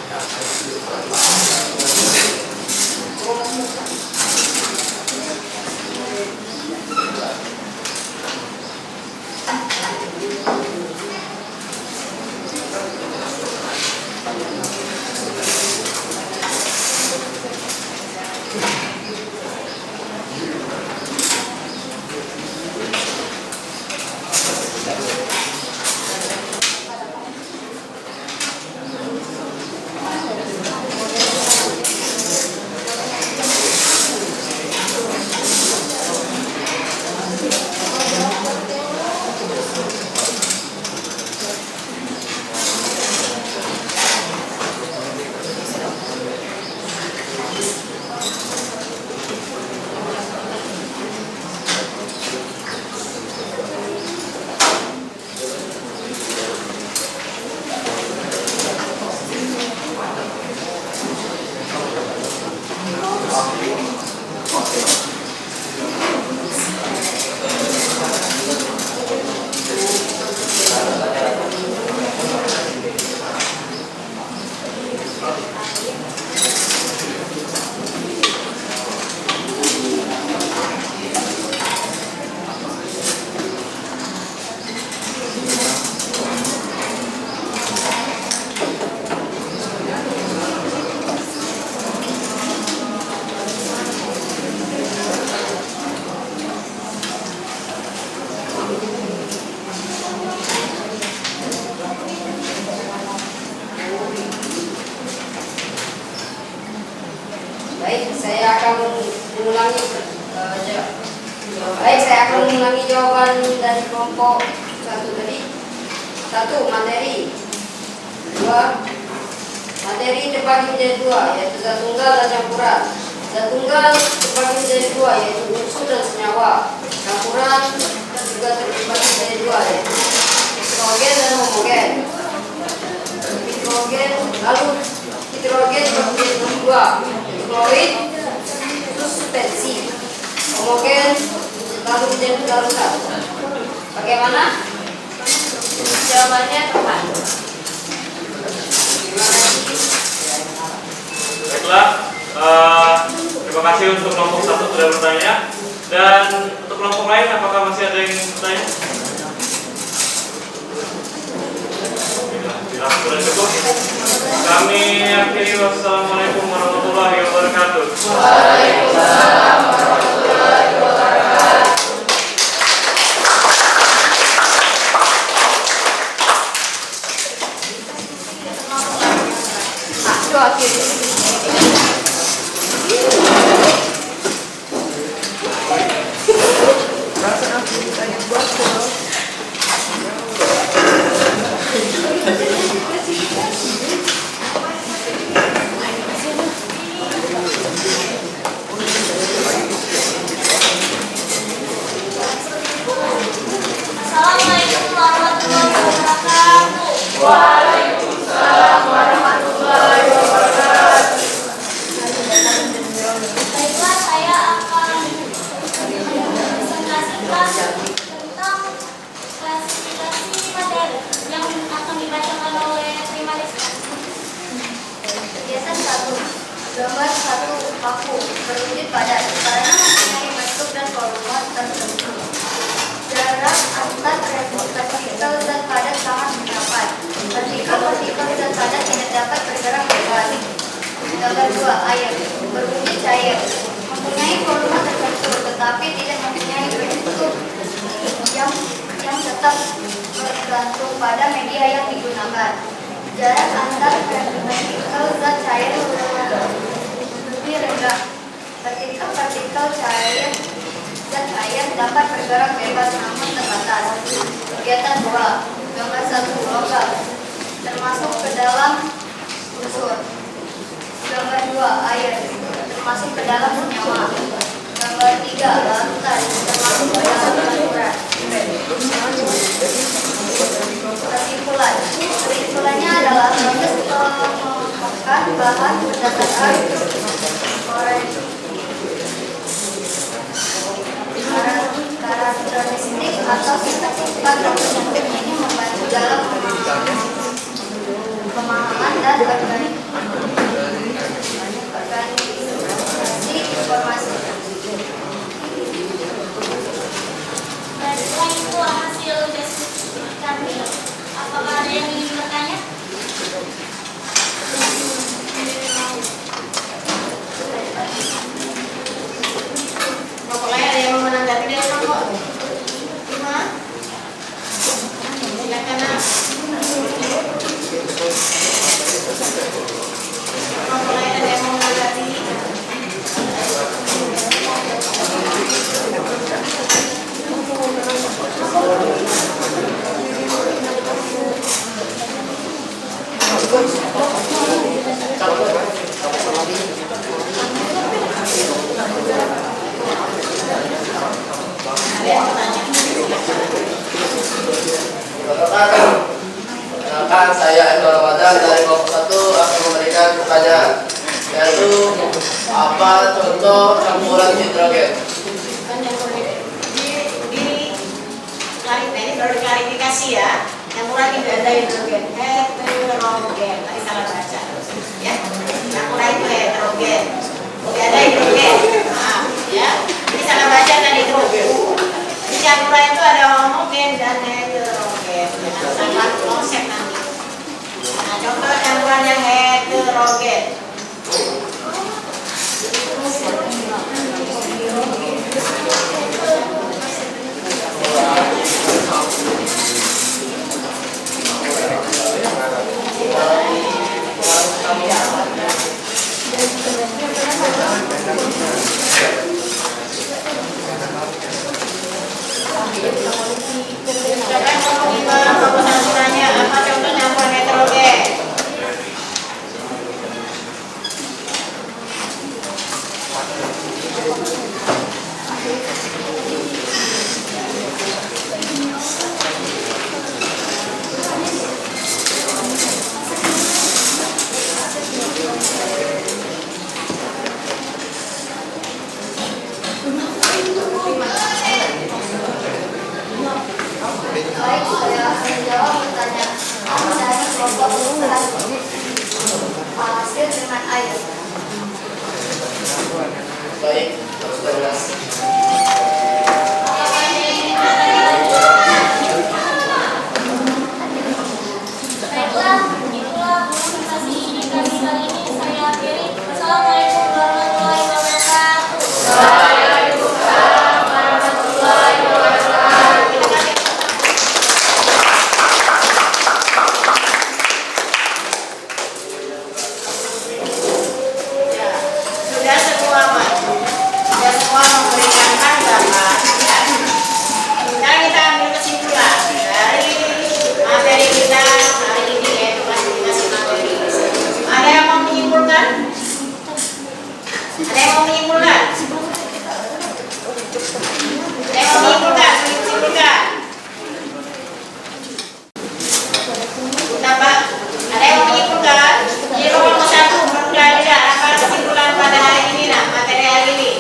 Baik, saya akan mengulangi jawaban dari kelompok 1 tadi. 1. Materi. 2. Materi terbagi menjadi 2, yaitu zat tunggal dan campuran. Zat tunggal terbagi menjadi 2, yaitu unsur dan senyawa. Campuran juga terbagi menjadi 2, yaitu hidrogen dan homogen. Lalu hidrogen terbagi menjadi 2, klorid, suspensi. Homogen lalu menjadi larutan. Bagaimana? Jawabannya tepat. Baiklah, terima kasih untuk kelompok 1 sudah bertanya. Dan untuk kelompok lain, apakah masih ada yang bertanya? Bila sudah cukup, kami akhiri. Wassalamualaikum warahmatullahi wabarakatuh. Waalaikumsalam warahmatullahi wabarakatuh. Assalamualaikum warahmatullahi wabarakatuh. Waalaikumsalam warahmatullahi wabarakatuh. Baiklah, saya akan presentasikan tentang klasifikasi materi yang akan dibacakan oleh Prima Rizka. Kegiatan 1. Gambar 1 paku berwujud padat karena mempunyai bentuk dan volume tertentu. Jarak antar partikel zat padat sangat rapat. Partikel zat padat tidak dapat bergerak bebas. Gambar 2. Air berwujud cair, mempunyai volume tertentu tetapi tidak mempunyai bentuk yang tetap bergantung pada media yang digunakan. Jarak antar partikel zat cair lebih rendah. Partikel cair zat air dapat bergerak bebas namun terbatas. Kegiatan 2. Gambar 1. Logam termasuk ke dalam unsur. Gambar 2. Air termasuk ke dalam senyawa. Gambar 3. Larutan termasuk ke dalam campuran. Kesimpulannya adalah proses pembentukan bahan berdasarkan karakteristik atau sifat-sifat tertentu ini membantu dalam pemahaman dan organisasi informasi. Baiklah, itu hasil diskusi kami. Apakah ada yang ingin bertanya? Kelompok lain ada yang mau menanggapi dari kelompok 5? Silakan, Nak. Kelompok lain ada yang mau menanggapi? Perkenalkan, saya Endo Ramadan dari kelompok 1 akan memberikan pertanyaan, yaitu apa contoh campuran hidrogen? Ini baru diklarifikasi ya. Campuran tidak ada hidrogen, heterogen. Tadi salah baca. Ya, campuran itu heterogen. Tidak ada hidrogen. Maaf, ya. Ini salah baca tadi itu. Di campuran itu ada homogen dan heterogen. Jangan salah konsep nanti. Nah, contoh campuran yang heterogen. air. Baik, terus terus. Baiklah, itulah presentasi edukasi kali ini saya akhiri. Wassalamualaikum warahmatullahi wabarakatuh. Sudah semua memberikan tanggapan. Sekarang kita ambil kesimpulan dari materi kita hari ini, yaitu klasifikasi materi. Ada yang mau menyimpulkan? Ada yang mau menyimpulkan? Ada yang mau menyimpulkan? Menyimpulkan. Kenapa? Ada yang mau menyimpulkan? Jadi kelompok 1 belajar apa kesimpulan pada hari ini, nah materi hari ini.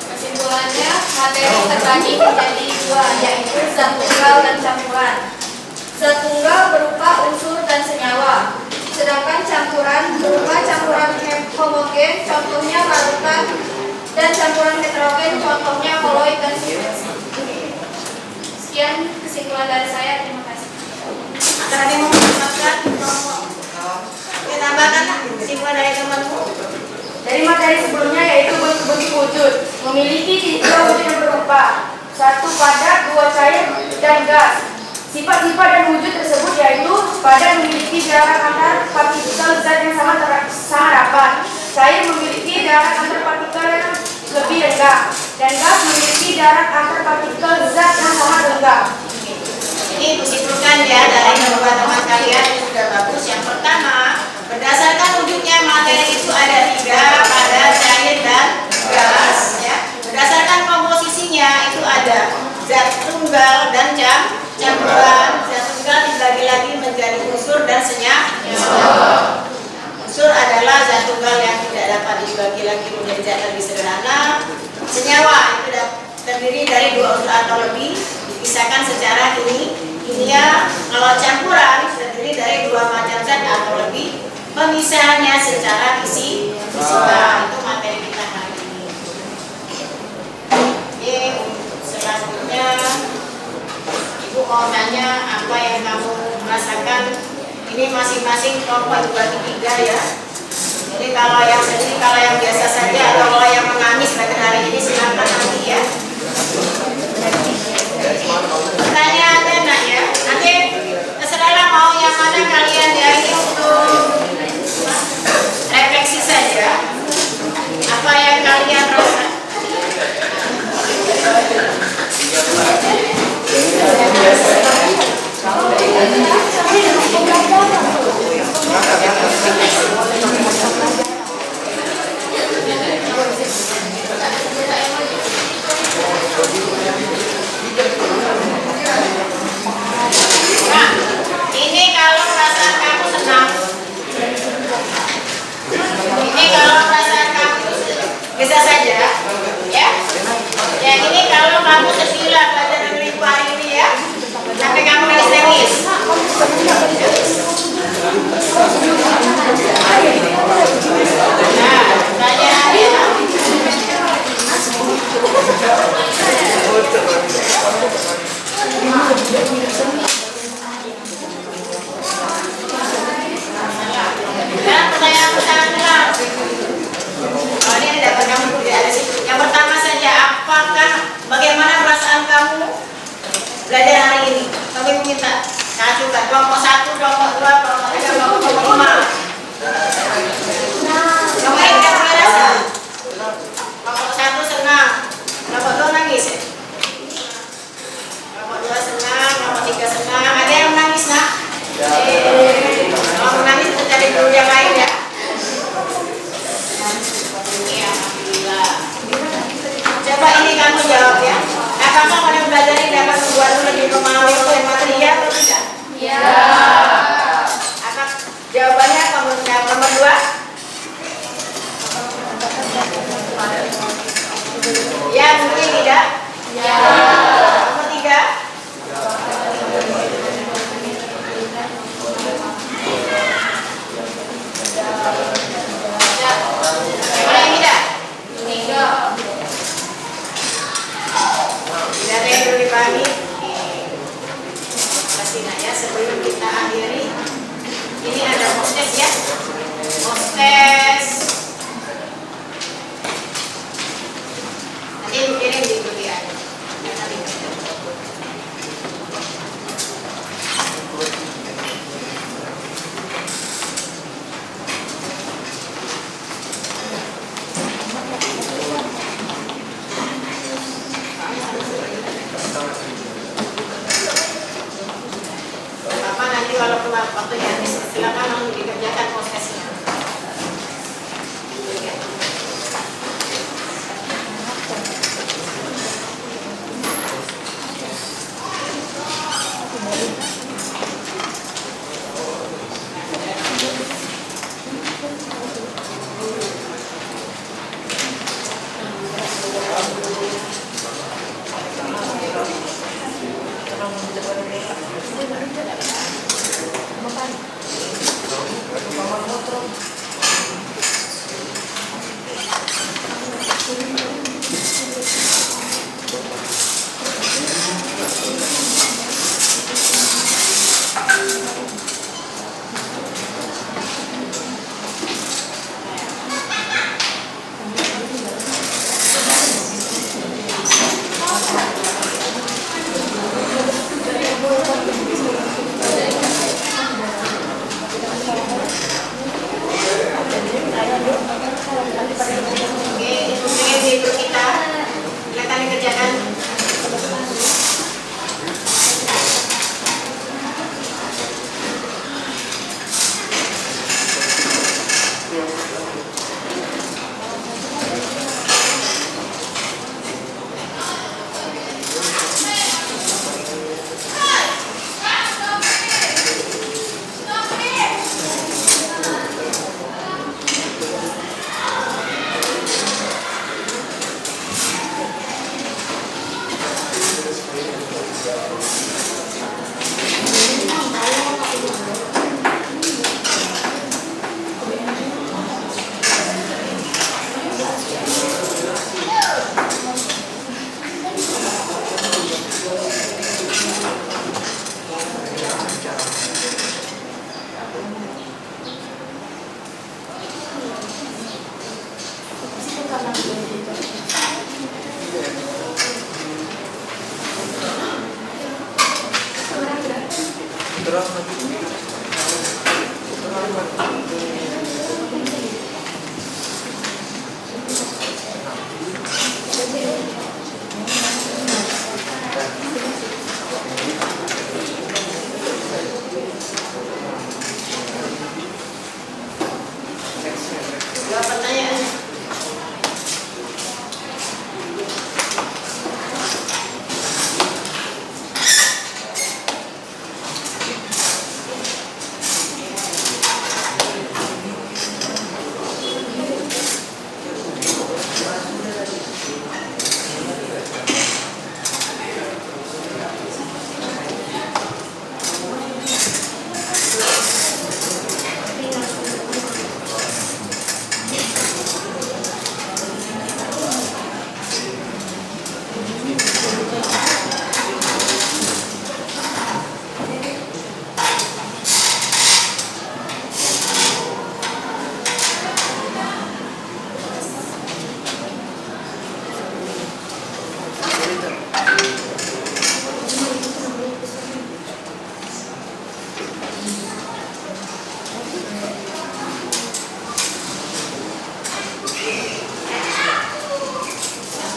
Kesimpulannya, materi terbagi menjadi dua, yaitu zat tunggal dan campuran. Zat tunggal berupa unsur dan senyawa, sedangkan campuran berupa campuran homogen, contohnya larutan, dan campuran heterogen, contohnya koloid dan simulasi. Sekian kesimpulan dari saya, terima kasih. Ada yang mau menambahkan? Kita tambahkan kesimpulan dari temanmu. Dari materi sebelumnya yaitu bentuk wujud memiliki tiga wujud yang berupa satu padat, dua cair, dan gas. Sifat-sifat dan wujud tersebut yaitu padat memiliki jarak antar partikel zat yang sangat rapat, cair memiliki jarak antar partikel yang lebih rendah, dan gas memiliki jarak antar partikel zat yang sangat rendah. Ini kusimpulkan ya dari kedua teman kalian yang sudah bagus. Yang pertama, berdasarkan wujudnya materi itu ada tiga, padat, cair, dan gas. Ya. Berdasarkan komposisinya itu ada zat tunggal dan campuran. Zat tunggal dibagi lagi menjadi unsur dan senyawa. Unsur adalah zat tunggal yang tidak dapat dibagi lagi menjadi zat lebih sederhana. Senyawa itu terdiri dari dua unsur atau lebih, dipisahkan secara kimia. Kalau campuran terdiri dari dua macam zat atau lebih, pemisahannya secara fisika. Itu materi kita hari ini. Oke, selanjutnya Ibu mau tanya apa yang kamu rasakan. Ini masing-masing kelompok dibagi 3 ya. Jadi kalau yang biasa saja atau kalau yang menangis pada hari ini silakan nanti ya. Pertanyaan enak ya. Nanti terserahlah mau yang mana kalian ya, ini untuk refleksi saja. Apa yang kalian rasa? Nah, ini kalau perasaan kamu senang. Ini kalau perasaan kamu bisa saja, ya. Yang ini kalau kamu sedih lah belajar dari Ibu hari ini ya, sampai kamu nangis-nangis. Nah, pertanyaan ya. Dan pertanyaan sangat jelas. Oh, ini dapat kamu tidak ada situ. Yang pertama saja, bagaimana perasaan kamu belajar hari ini? Kami meminta ajukan kelompok 1, kelompok 2, kelompok 3, kelompok 5. Kamu ini kan mulai rasa? Kelompok 1 senang, kelompok 2 nangis ya? Kelompok 2 senang, kelompok 3 senang. Ada yang menangis nak? Kalau menangis kita cari dulu yang lain ya. Iya, alhamdulillah. Coba ini kamu jawab ya. Apakah pada belajar ini dapat membuatmu lebih memahami materi atau tidak? Ya. Apa jawabannya? Nomor kami di Kasina ya. Sebelum kita akhiri, ini ada hostess ya. Hostess nanti kirim di kuliah. Bapak nanti walaupun waktunya habis, silakan langsung dikerjakan prosesnya. Oke, itu kita silakan dikerjakan. Jawab pertanyaan.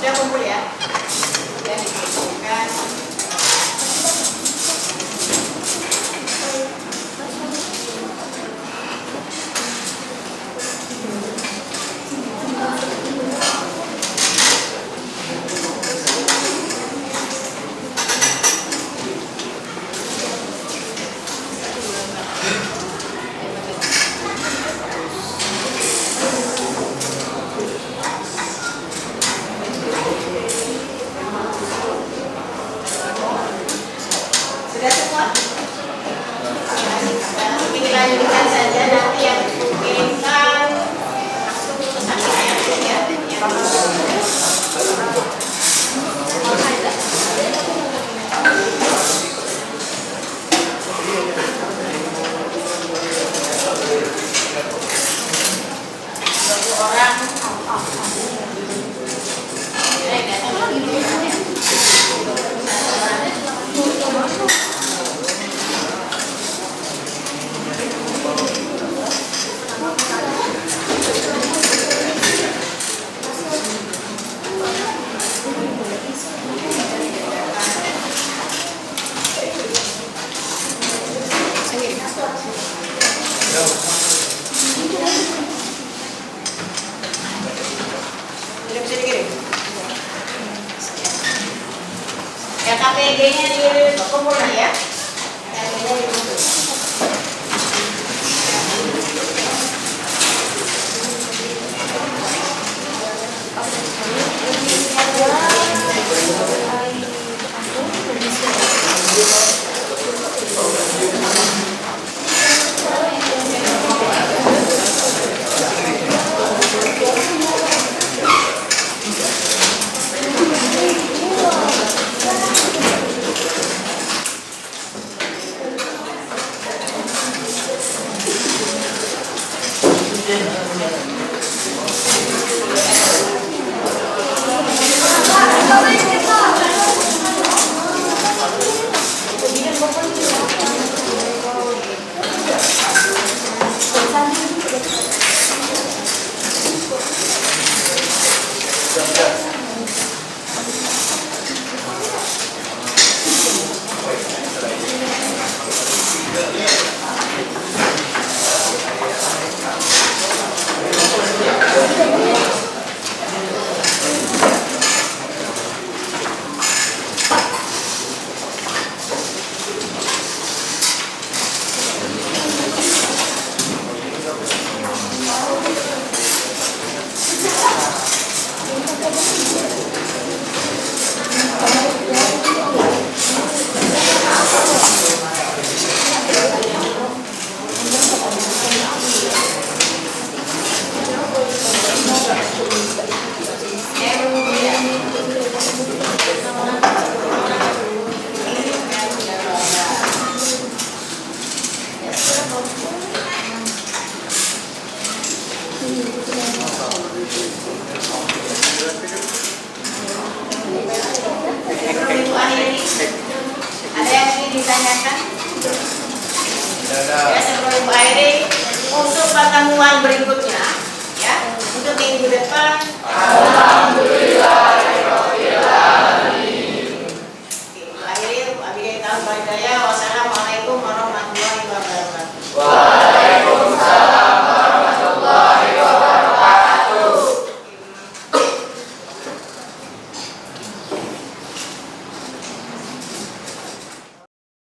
Sudah kumpul ya? Sudah dikumpulkan. Sudah semua? Ini lanjutkan saja nanti yang kirimkan langsung ke saksinya ya. KTG-nya dikumpul ya. KTG-nya dikumpul. Ada yang ingin ditanyakan? Ya, sebelum Ibu akhiri untuk pertemuan berikutnya, ya, untuk minggu depan